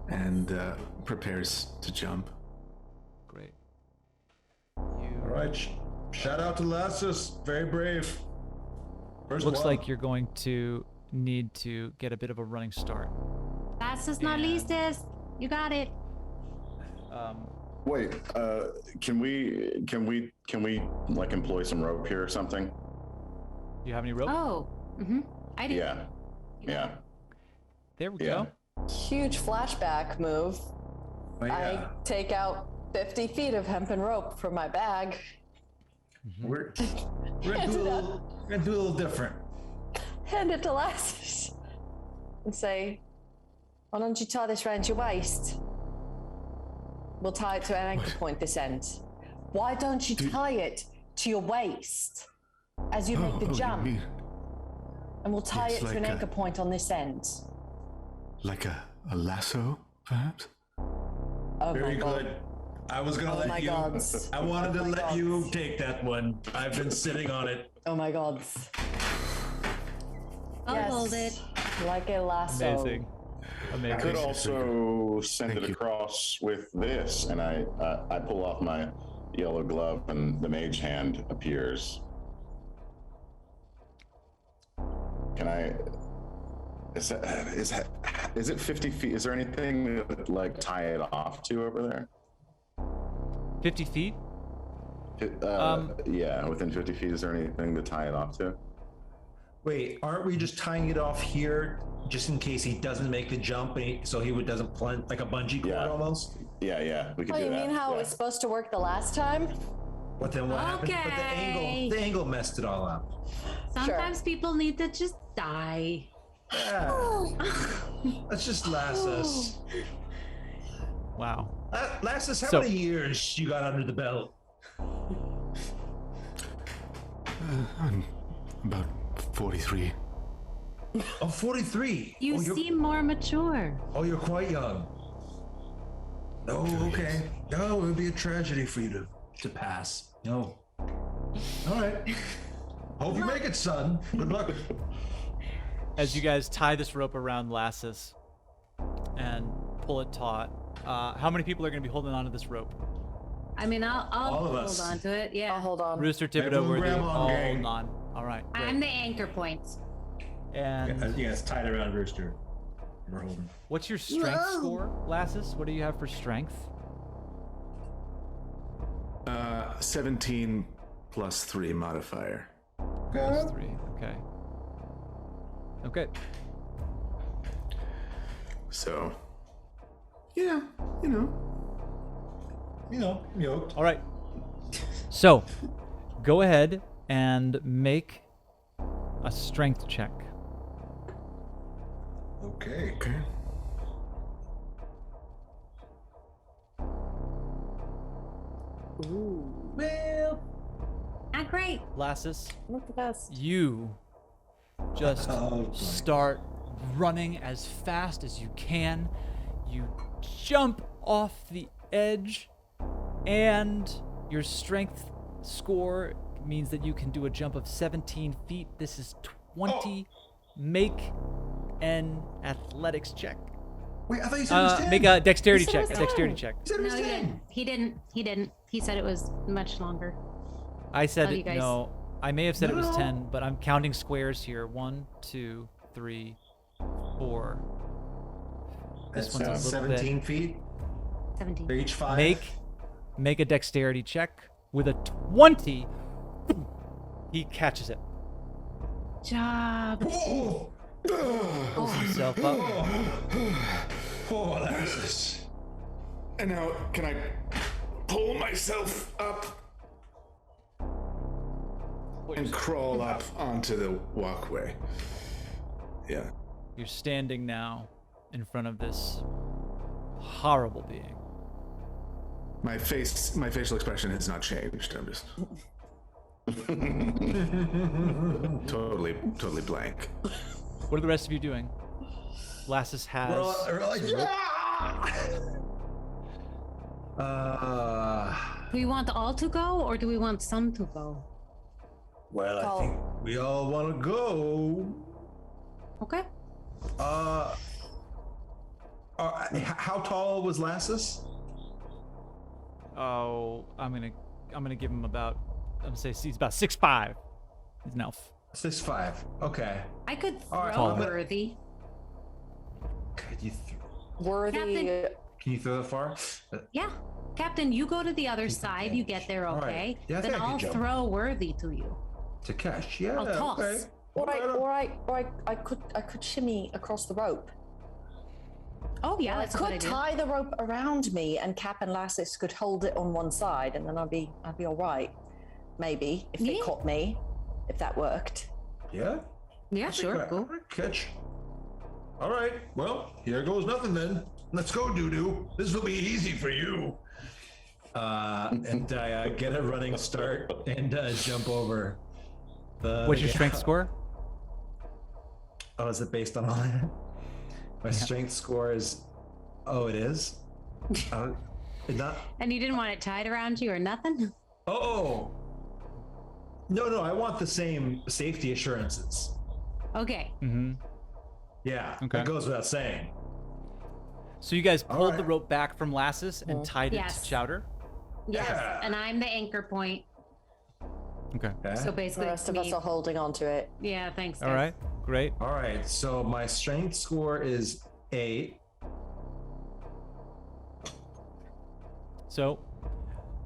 and prepares to jump. Great. all right. Shout out to Lassus. Very brave. First Looks one. like you're going to need to get a bit of a running start. Fastest, not And- leastest. You got it. Wait, can we like employ some rope here or something? Do you have any rope? Oh. I did. Yeah. There we Yeah. go. Huge flashback move. Oh, yeah. I take out 50 feet of hempen rope from my bag. We're gonna do a little different. Hand it to Lassus and say, why don't you tie this around your waist? We'll tie it to an anchor point this end. Why don't you tie it to your waist as you make the you jump? mean And we'll tie Yes, it to like an a- anchor point on this end. like a lasso, perhaps? Oh Very my god. good. I was gonna Oh let my you. gods. I wanted to Oh my let you gods. take that one. I've been sitting on it. Oh my god. I'll hold it. Like a lasso. Amazing. I Amazing. could also send Thank it you. across with this, and I pull off my yellow glove, and the mage hand appears. Can I? Is it 50 feet? Is there anything that like tie it off to over there? 50 feet? Yeah, within 50 feet. Is there anything to tie it off to? Wait, aren't we just tying it off here just in case he doesn't make the jump, so he doesn't plunge like a bungee cord Yeah. almost? Yeah, we could Oh, do you that. mean how it yeah. was supposed to work the last time? But then what happened? But Okay. the angle messed it all up. Sometimes people need to just die. Yeah. Let's just last us. Wow. Last us, how So- many years you got under the belt? I'm about 43. Oh, 43. You oh, seem more mature. you're quite young. Oh, okay. No, it would be a tragedy for you to pass. No. All right. Hope you make it, son. Good luck. As you guys tie this rope around Lassus and pull it taut, How many people are going to be holding onto this rope? I mean, I'll All of hold us. on to it. Yeah. I'll hold on. Rooster, Thibodeau, Everyone Worthy, grab on, all gang. holding on. All right, great. I'm the anchor point. And Yeah, it's tied around Rooster. We're holding. what's your strength score, Lassus? What do you have for strength? 17 plus 3 modifier. Plus 3. Okay. Okay. So, yeah, you know. You know, yoked. All right. So, go ahead and make a strength check. Okay. Okay. Well, Not great. Lassus, Not the best. you just Oh, boy. start running as fast as you can. You jump off the edge, and your strength score means that you can do a jump of 17 feet. This is 20. Make an athletics check. Wait, I thought you said it was 10. Make a dexterity You said it check. was A dexterity 10. check. You said it was No, he 10. didn't. He didn't. He didn't. He said it was much longer. I said Tell you guys. no. I may have said it was No. 10, but I'm counting squares here. 1, 2, 3, 4. This That's one's a little bit. 17 feet. 17. They're each 5. Make a dexterity check with a 20. He catches it. Job. Oh, Pulls himself up. oh, that's this. And now, can I pull myself up and crawl up onto the walkway? Yeah. You're standing now in front of this horrible being. My facial expression has not changed. I'm just totally blank. What are the rest of you doing? Lassus has. Do we want all to go, or do we want some to go? Well, I think we all want to go. Okay. How tall was Lassus? Oh, I'm gonna give him about. I'm gonna say he's about 6'5". He's an elf. 6'5". Okay. I could All right, throw I'm gonna- Worthy. Could you? Worthy. Captain. Can you throw that far? Yeah. Captain, you go to the other side. You get there All right. okay. Yeah, I Then think I can I'll jump. throw Worthy to you. To catch? Yeah. I'll toss. Okay. Or I could shimmy across the rope. Oh yeah, I that's a good could idea. tie the rope around me, and Cap and Lassus could hold it on one side, and then I'd be all right. Maybe if they Yeah. caught me, if that worked. Yeah. Yeah, sure. Cool. Catch. All right. Well, here goes nothing then. Let's go, Doo-Doo. This will be easy for you. And I get a running start and jump over. What's your strength score? Oh, is it based on all that? My strength score is. Oh, it is. Not. And you didn't want it tied around you or nothing? Oh. No. I want the same safety assurances. Okay. Mm-hmm. Yeah. Okay. That goes without saying. So you guys pulled the right. rope back from Lassus and tied it Yes. to Chowder. Yes. Yeah. And I'm the anchor point. Okay. Okay. So The basically, rest it's of us me. are holding on to it. Yeah, thanks. All guys. right. Great. All right, so my strength score is 8. So,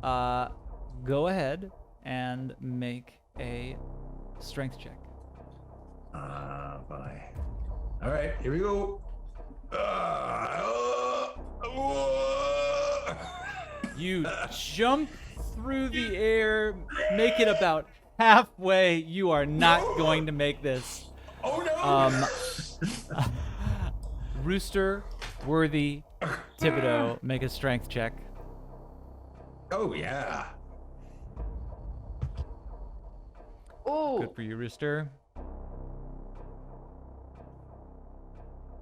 go ahead and make a strength check. Bye. All right, here we go. You jump through the air, make it about halfway. You are not going to make this. Oh no! Rooster, Worthy, Thibodeau, make a strength check. Oh yeah. Oh, Good for you, Rooster.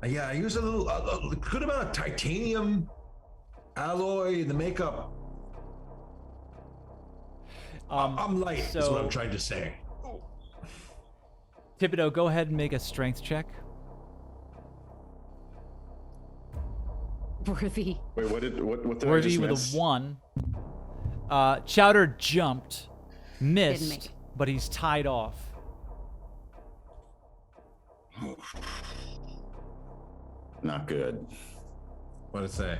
Yeah, I use a good amount of titanium alloy in the makeup. I'm light, is what I'm trying to say. Thibodeau, go ahead and make a strength check. Worthy. Wait, what did I Worthy just with miss? a 1. Chowder jumped, make missed, it. but he's tied off. Not good. What'd it say?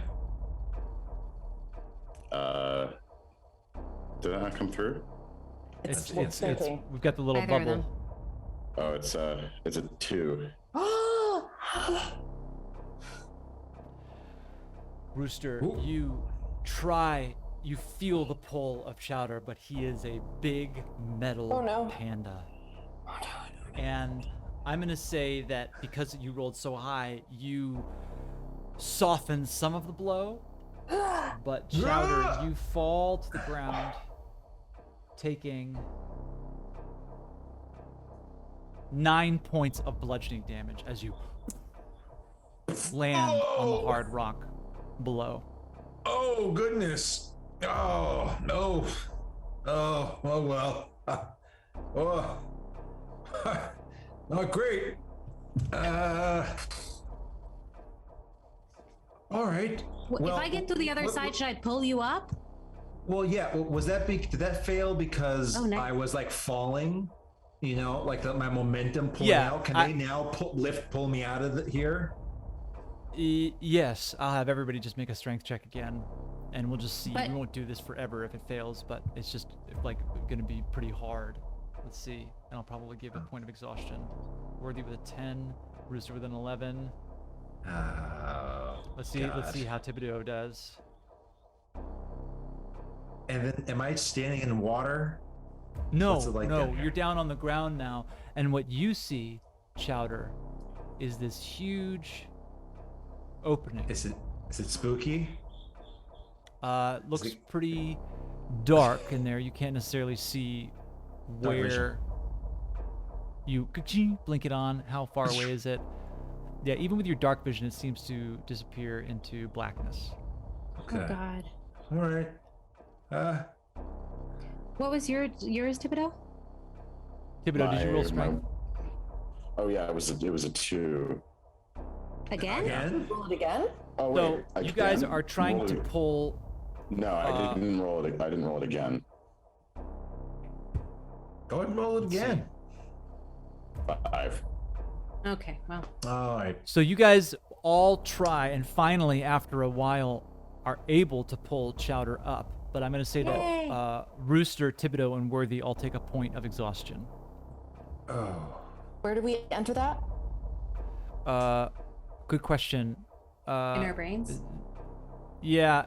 Did that not come through? It's It's thinking. we've got the little Either of them. bubble. Oh, it's a 2. Rooster, Ooh. you feel the pull of Chowder, but he is a big metal Oh, no. panda. And I'm gonna say that because you rolled so high, you soften some of the blow, but Chowder, you fall to the ground, taking 9 points of bludgeoning damage as you land on the hard rock below. Oh goodness! Oh no! Oh well. Oh, not great. All right. Well, if I get to the other side, should I pull you up? Well, yeah. Was that did that fail because Oh, nice. I was like falling? You know, like my momentum pulled Yeah, out. Can I- they now pull me out of here? Yes, I'll have everybody just make a strength check again, and we'll just see. But- We won't do this forever if it fails, but it's just like going to be pretty hard. Let's see, and I'll probably give a point of exhaustion. Worthy with a 10, Rooster with an 11. Let's see. Let's see how Thibodeau does. And then, am I standing in water? No, What's it like no, down here? you're down on the ground now, and what you see, Chowder, is this huge opening. Is it spooky? Looks it- pretty dark in there. You can't necessarily see Dark vision. where you blink it on. How far away is it? Yeah, even with your dark vision, it seems to disappear into blackness. Okay. Oh God. All right. What was yours, Thibodeau? Thibodeau, did you roll My- strength? Oh yeah, it was a 2. Again? Again? Roll it again? Oh So wait, I you guys can are trying roll to it- pull. No, I didn't roll it. I didn't roll it again. Go ahead and roll it again. 5. Okay, well. All right. So you guys all try, and finally, after a while, are able to pull Chowder up. But I'm going to say Yay. that Rooster, Thibodeau, and Worthy all take a point of exhaustion. Oh. Where do we enter that? Good question. In our brains? Yeah,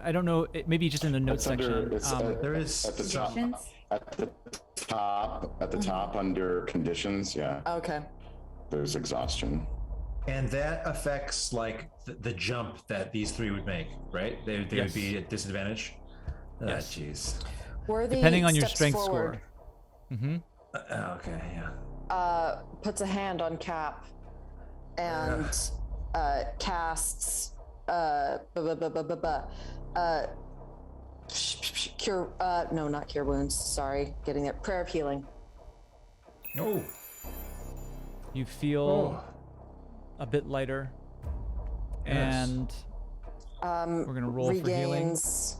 I don't know. Maybe just in the notes It's section. under. It's There is. at the top. Conditions? At the top. At the top under conditions. Yeah. Okay. There's exhaustion. And that affects like the jump that these three would make, right? They Yes. would be at disadvantage. Yes. Jeez. Worthy Depending on your steps strength forward, score. Mm-hmm. Okay. Yeah. puts a hand on Cap and casts cure no, not cure wounds, sorry, getting it, prayer of healing. Oh. You feel a bit lighter, and we're gonna roll for healing. Regains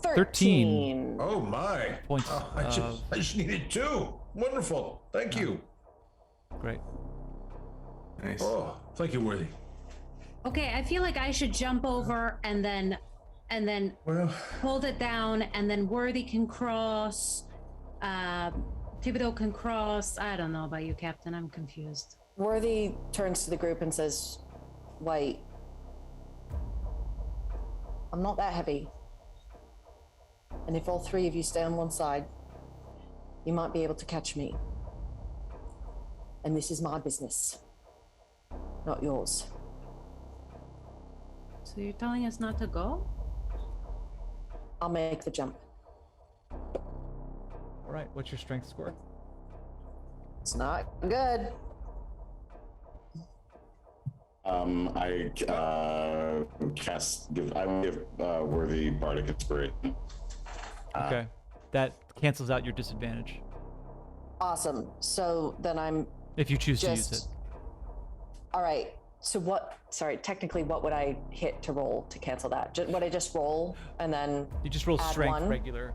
13. Oh my. Points Oh, I of- just needed 2. Wonderful. Thank you. Great. Nice. Oh, thank you, Worthy. Okay, I feel like I should jump over and then Well, hold it down, and then Worthy can cross. Thibodeau can cross. I don't know about you, Captain. I'm confused. Worthy turns to the group and says, wait, I'm not that heavy. And if all three of you stay on one side, you might be able to catch me. And this is my business, not yours. So you're telling us not to go? I'll make the jump. All right. What's your strength score? It's not good. I I will give Worthy Bardic Inspiration. Okay. That cancels out your disadvantage Awesome. So then I'm if you choose to use it. just. All right. So what? Sorry, technically, what would I hit to roll to cancel that? Would I just roll and then? You just roll add strength one? regular.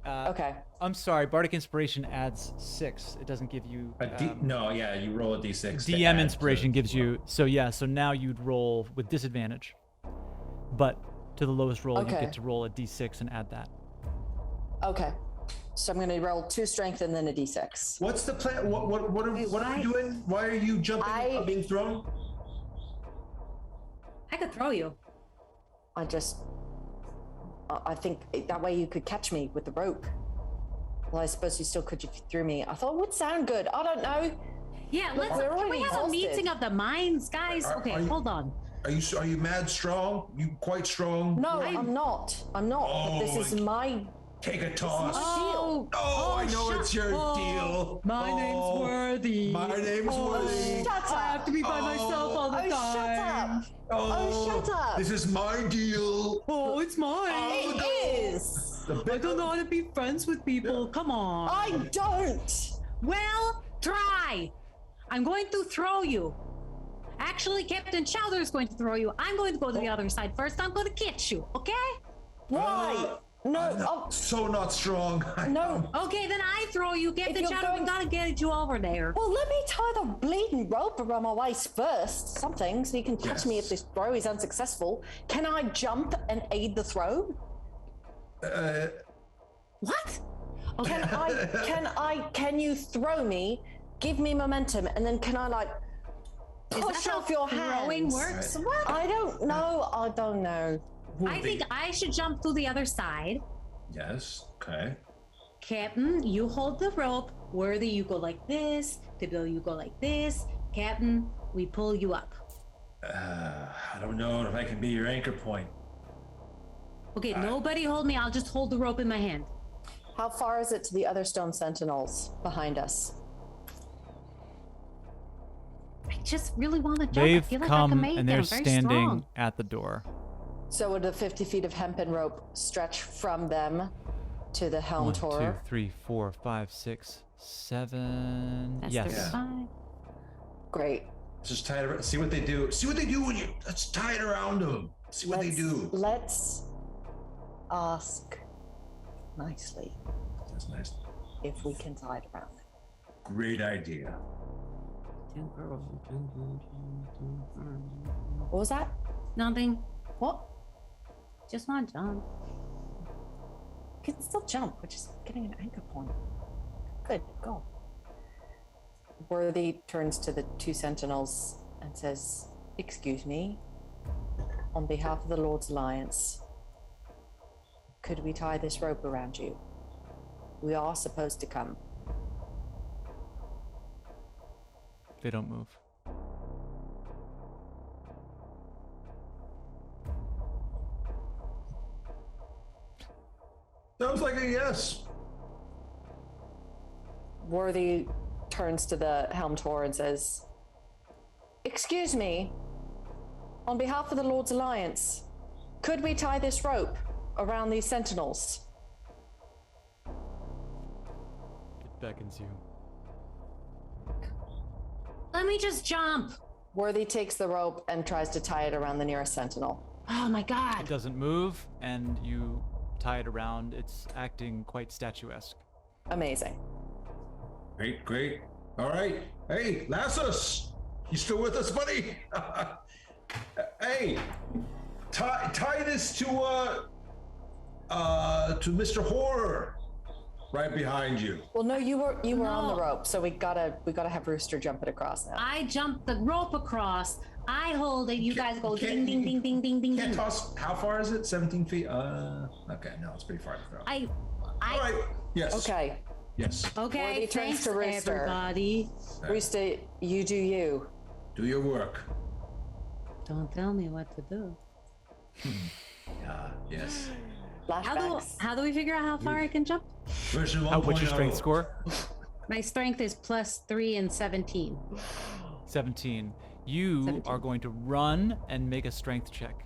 Okay. I'm sorry, Bardic Inspiration adds 6. It doesn't give you. No, yeah, you roll a d6. to DM add Inspiration to- gives you. So now you'd roll with disadvantage. But to the lowest roll, you Okay. get to roll a d6 and add that. Okay. So I'm going to roll 2 strength and then a d6. What's the plan? What are we doing? Why are you jumping? Being thrown? I could throw you. I think that way you could catch me with the rope. Well, I suppose you still could if you threw me. I thought it would sound good. I don't know. Yeah, Look, let's. we're Can we already have a exhausted. meeting of the minds, guys? Are Okay, you- hold on. Are you mad strong? You quite strong? No, I'm not. I'm not. But this Oh, is my Take a toss. deal. Oh, I know it's your deal. My name's Worthy. My name's Worthy. Shut up. I have to be by myself all the Oh, time. shut up. Oh, shut up. This is my deal. Oh, it's mine. It is. I don't know how to be friends with people. Come on. I don't. Well, try. I'm going to throw you. Actually, Captain Chowder is going to throw you. I'm going to go to the other side first. I'm going to catch you, okay? Why? No. So not strong. No. Okay, then I throw you, Captain you're Chowder. We going- gotta get you over there. Well, let me tie the bleeding rope around my waist first. Something, so you can catch me if this throw is unsuccessful. Can I jump and aid the throw? What? Can you throw me, give me momentum, and then can I Is push that how off your throwing hands? works? What? I don't know. I don't know. I think I should jump to the other side. Yes. Okay. Captain, you hold the rope. Worthy, you go like this. Tibill, you go like this. Captain, we pull you up. I don't know if I can be your anchor point. Okay, nobody hold me. I'll just hold the rope in my hand. How far is it to the other stone sentinels behind us? I just really want to jump. I They've feel like I come can make and it. they're I'm very standing strong. at the door. So would the 50 feet of hempen rope stretch from them to the helm 1, 2, tower? 3, 4, 5, 6, 7. That's Yes. 35. Great. Let's just tie it around. See what they do. See what they do when you. Let's tie it around them. See what they do. Let's ask nicely That's nice. if we can tie it around them. Great idea. What was that? Nothing. What? Just want to jump. You can still jump. We're just getting an anchor point. Good. Go. Worthy turns to the 2 sentinels and says, "Excuse me. On behalf of the Lord's Alliance, could we tie this rope around you? We are supposed to come." They don't move. Sounds like a yes. Worthy turns to the helm tower and says, "Excuse me. On behalf of the Lord's Alliance, could we tie this rope around these sentinels?" It beckons you. Let me just jump. Worthy takes the rope and tries to tie it around the nearest sentinel. Oh my It god. doesn't move, and you tie it around. It's acting quite statuesque. Amazing. Great, great. All right. Hey, Lassus, you still with us, buddy? Hey, tie this to Mr. Horror, right behind you. Well, no, you were on the No. rope, so we gotta have Rooster jump it across now. I jump the rope across. I hold it. You guys go Can't- ding, ding, ding, ding, ding, ding, Can't ding. toss. How far is it? 17 feet. Okay, no, it's pretty far to throw. All I. right. Yes. Okay, Yes. Okay. Worthy turns Thanks, to Rooster. everybody. Rooster, you do you. Do your work. Don't tell me what to do. Yes. Flashbacks. How do we figure out how far I can jump? Version 1.0. What's your strength score? My strength is +3 and 17. 17. You 17. are going to run and make a strength check.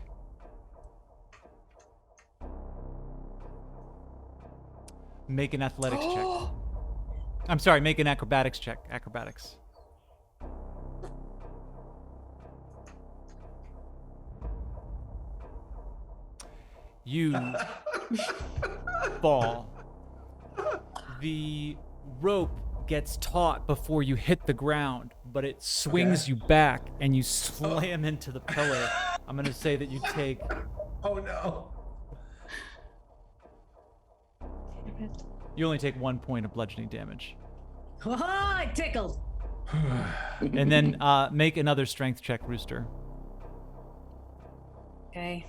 Make an athletics check. I'm sorry, make an acrobatics check. Acrobatics. You fall. The rope gets taut before you hit the ground, but it swings you back and you slam into the pillar. I'm going to say that you take... Oh no. You only take 1 point of bludgeoning damage. Oh, it tickled. And then make another strength check, Rooster. Okay.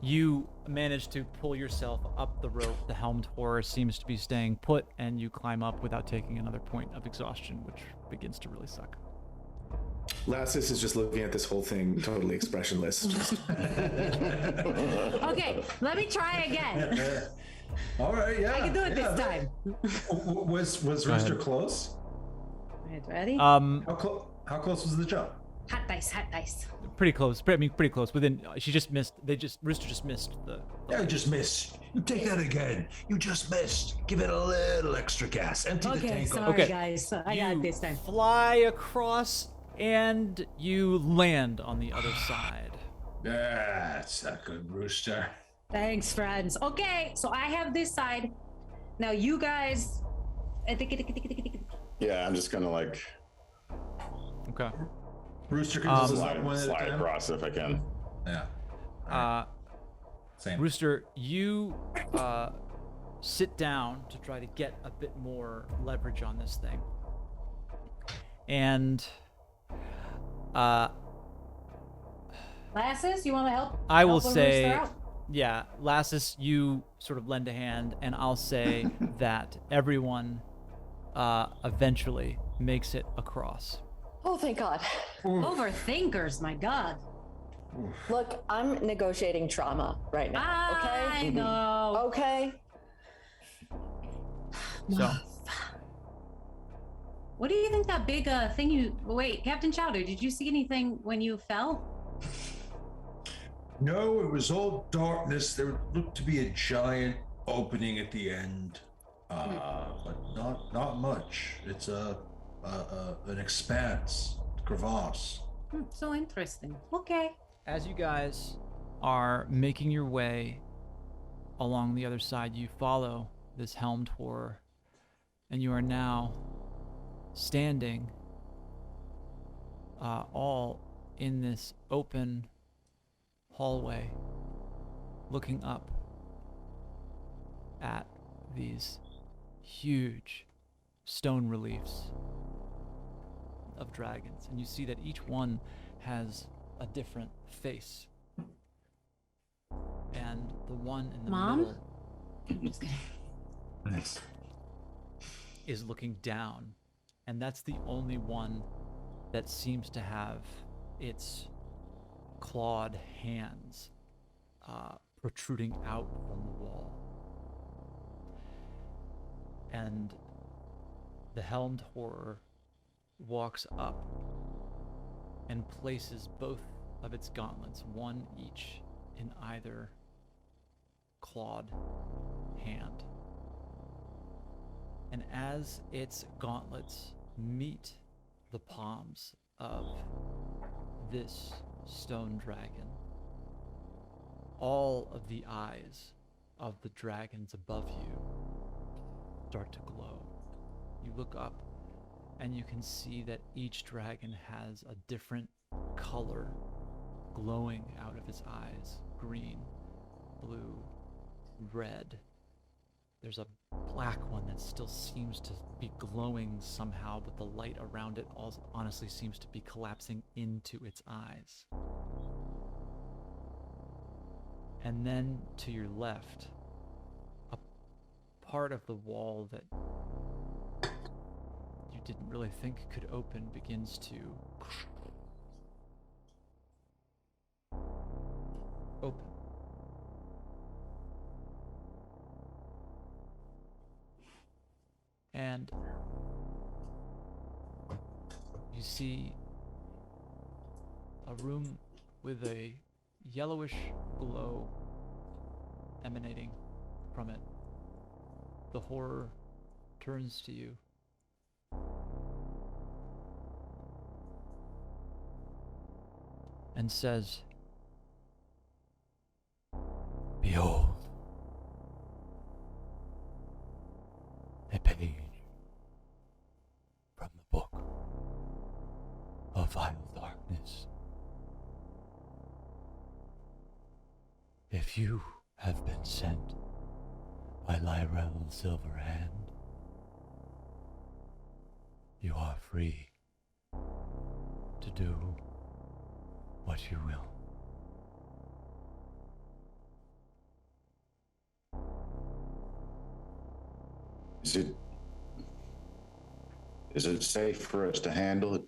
You manage to pull yourself up the rope. The helmed horror seems to be staying put, and you climb up without taking another point of exhaustion, which begins to really suck. Lassus is just looking at this whole thing totally expressionless. Just... Okay, let me try again. All right, yeah. I can do it this time. Was Rooster close? Right, ready? How close was the jump? Hot dice, hot dice. Pretty close. Pretty close. Within, she just missed. Rooster just missed the. Yeah, I just missed. You take that again. You just missed. Give it a little extra gas. Empty the Okay, tank. sorry guys. I got it this time. Fly across, and you land on the other side. That's a good Rooster. Thanks, friends. Okay, so I have this side. Now you guys. Yeah, I'm just gonna like Okay. Rooster can just slide one at a time. across if I can. Yeah. Same. Rooster, you sit down to try to get a bit more leverage on this thing. And Lassus, you want to help? I will help a say, rooster out? yeah, Lassus, you sort of lend a hand, and I'll say that everyone eventually makes it across. Oh, thank God. Overthinkers, my God. Look, I'm negotiating trauma right now. I know. Okay. So, What do you think that big thing you... Wait, Captain Chowder, did you see anything when you fell? No, it was all darkness. There looked to be a giant opening at the end, but not much. It's an expanse, crevasse. So interesting. Okay. as you guys are making your way along the other side, you follow this helmed horror, and you are now standing all in this open hallway, looking up at these huge stone reliefs of dragons, and you see that each one has a different face. And the one in the Mom? middle Just kidding. Nice. is looking down, and that's the only one that seems to have its clawed hands protruding out from the wall. And the helmed horror walks up and places both of its gauntlets, one each in either clawed hand. And as its gauntlets meet the palms of this stone dragon, all of the eyes of the dragons above you start to glow. You look up and you can see that each dragon has a different color glowing out of its eyes: green, blue, red. There's a black one that still seems to be glowing somehow, but the light around it honestly seems to be collapsing into its eyes. And then to your left, a part of the wall that you didn't really think could open begins to open. And you see a room with a yellowish glow emanating from it. The horror turns to you and says, "Behold, a page from the book of vile darkness. If you have been sent by Lyrell Silverhand, you are free to do what you will." Is it safe for us to handle it?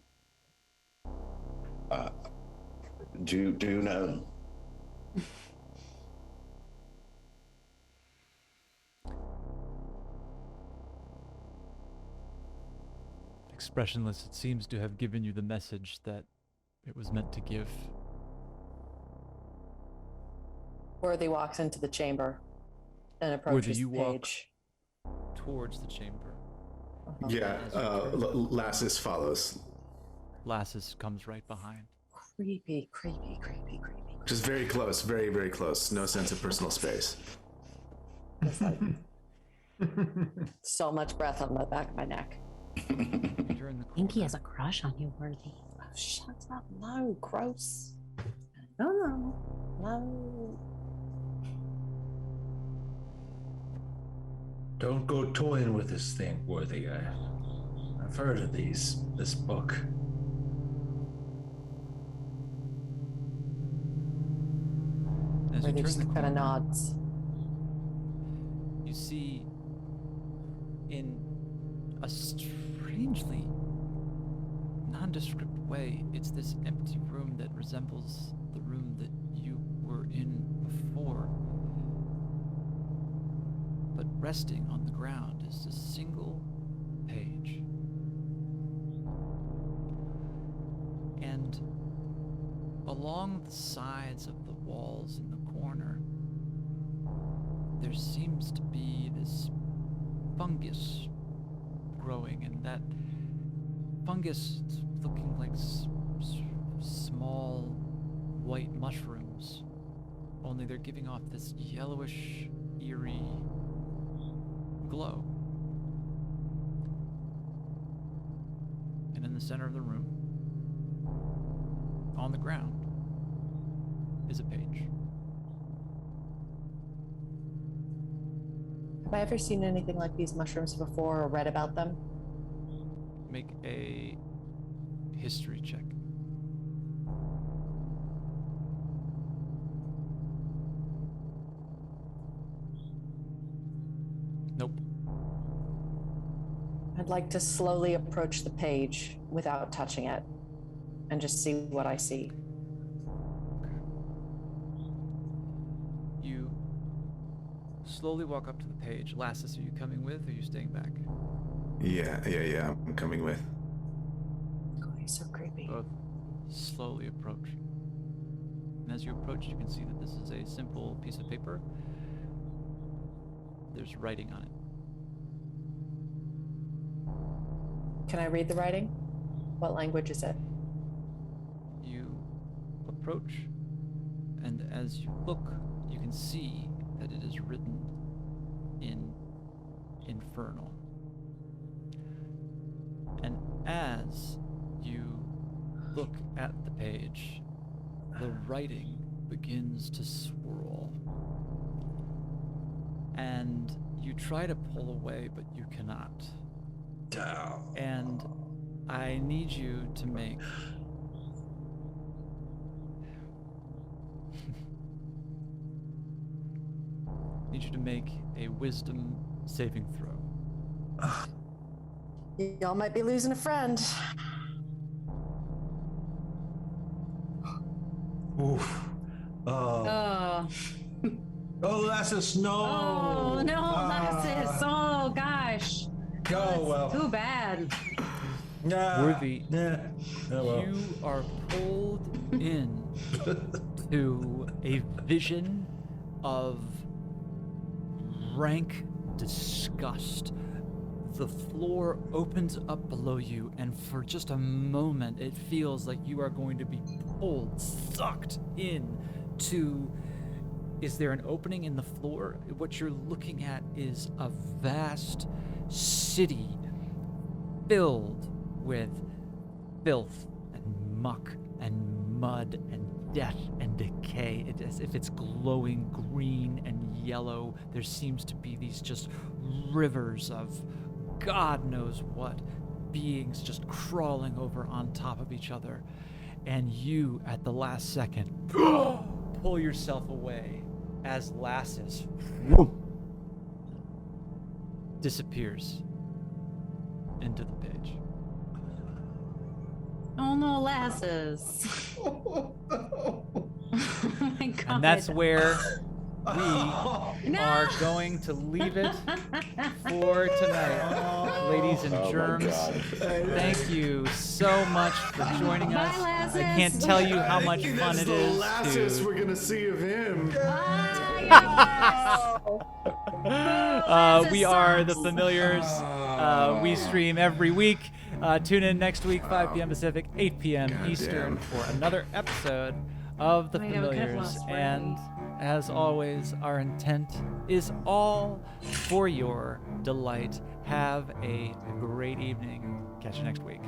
Do you know? Expressionless, it seems to have given you the message that it was meant to give. Worthy walks into the chamber and approaches you the walk page. Towards the chamber. Yeah, Lassus follows. Lassus comes right behind. Creepy. Just very close, very, very close. No sense of personal space. It's like so much breath on the back of my neck. You're in the I think he corner. has a crush on you, Worthy. Oh, shut up. No, gross. No. Don't go toying with this thing, Worthy. I've heard of this book. As you Worthy turn just the kind corner, of nods. you see in a strangely nondescript way, it's this empty room that resembles the room that you were in before. But resting on the ground is a single page. And along the sides of the walls in the corner, there seems to be this fungus growing, and that fungus is looking like small white mushrooms, only they're giving off this yellowish, eerie glow. And in the center of the room, on the ground, is a page. Have I ever seen anything like these mushrooms before or read about them? Make a history check. Nope. I'd like to slowly approach the page without touching it and just see what I see. You slowly walk up to the page. Lassus, are you coming with or are you staying back? Yeah, I'm coming with. Oh, he's so creepy. Both slowly approach. And as you approach, you can see that this is a simple piece of paper. There's writing on it. Can I read the writing? What language is it? You approach, and as you look, you can see that it is written in Infernal. And as you look at the page, the writing begins to swirl. And you try to pull away, but you cannot. And I need you to make a wisdom saving throw. Y'all might be losing a friend. Oof. Oh. Oh, Lassus, no. Oh no, Ah. Lassus. Oh gosh. Oh, well. Too bad. Worthy, Yeah. Oh, well. you are pulled in to a vision of rank disgust. the floor opens up below you, and for just a moment, it feels like you are going to be pulled, sucked in to. Is there an opening in the floor? What you're looking at is a vast city filled with filth and muck and mud and death and decay. It's as if it's glowing green and yellow. There seems to be these just rivers of God knows what beings just crawling over on top of each other. And you, at the last second, pull yourself away as Lassus disappears into the page. Oh no, Lassus. Oh my god. And that's where we are going to leave it for tonight. Ladies and germs, thank you so much for joining Bye, us. Lassus. I can't tell you how much fun That's it the is Lassus to... we're gonna see of him. We are the Familiars. We stream every week. Tune in next week, 5 p.m. Pacific, 8 p.m. God Eastern, damn. for another episode of The Oh my God, we could've Familiars. lost And as always, our intent is all for your delight. Have a great evening. Catch you next week.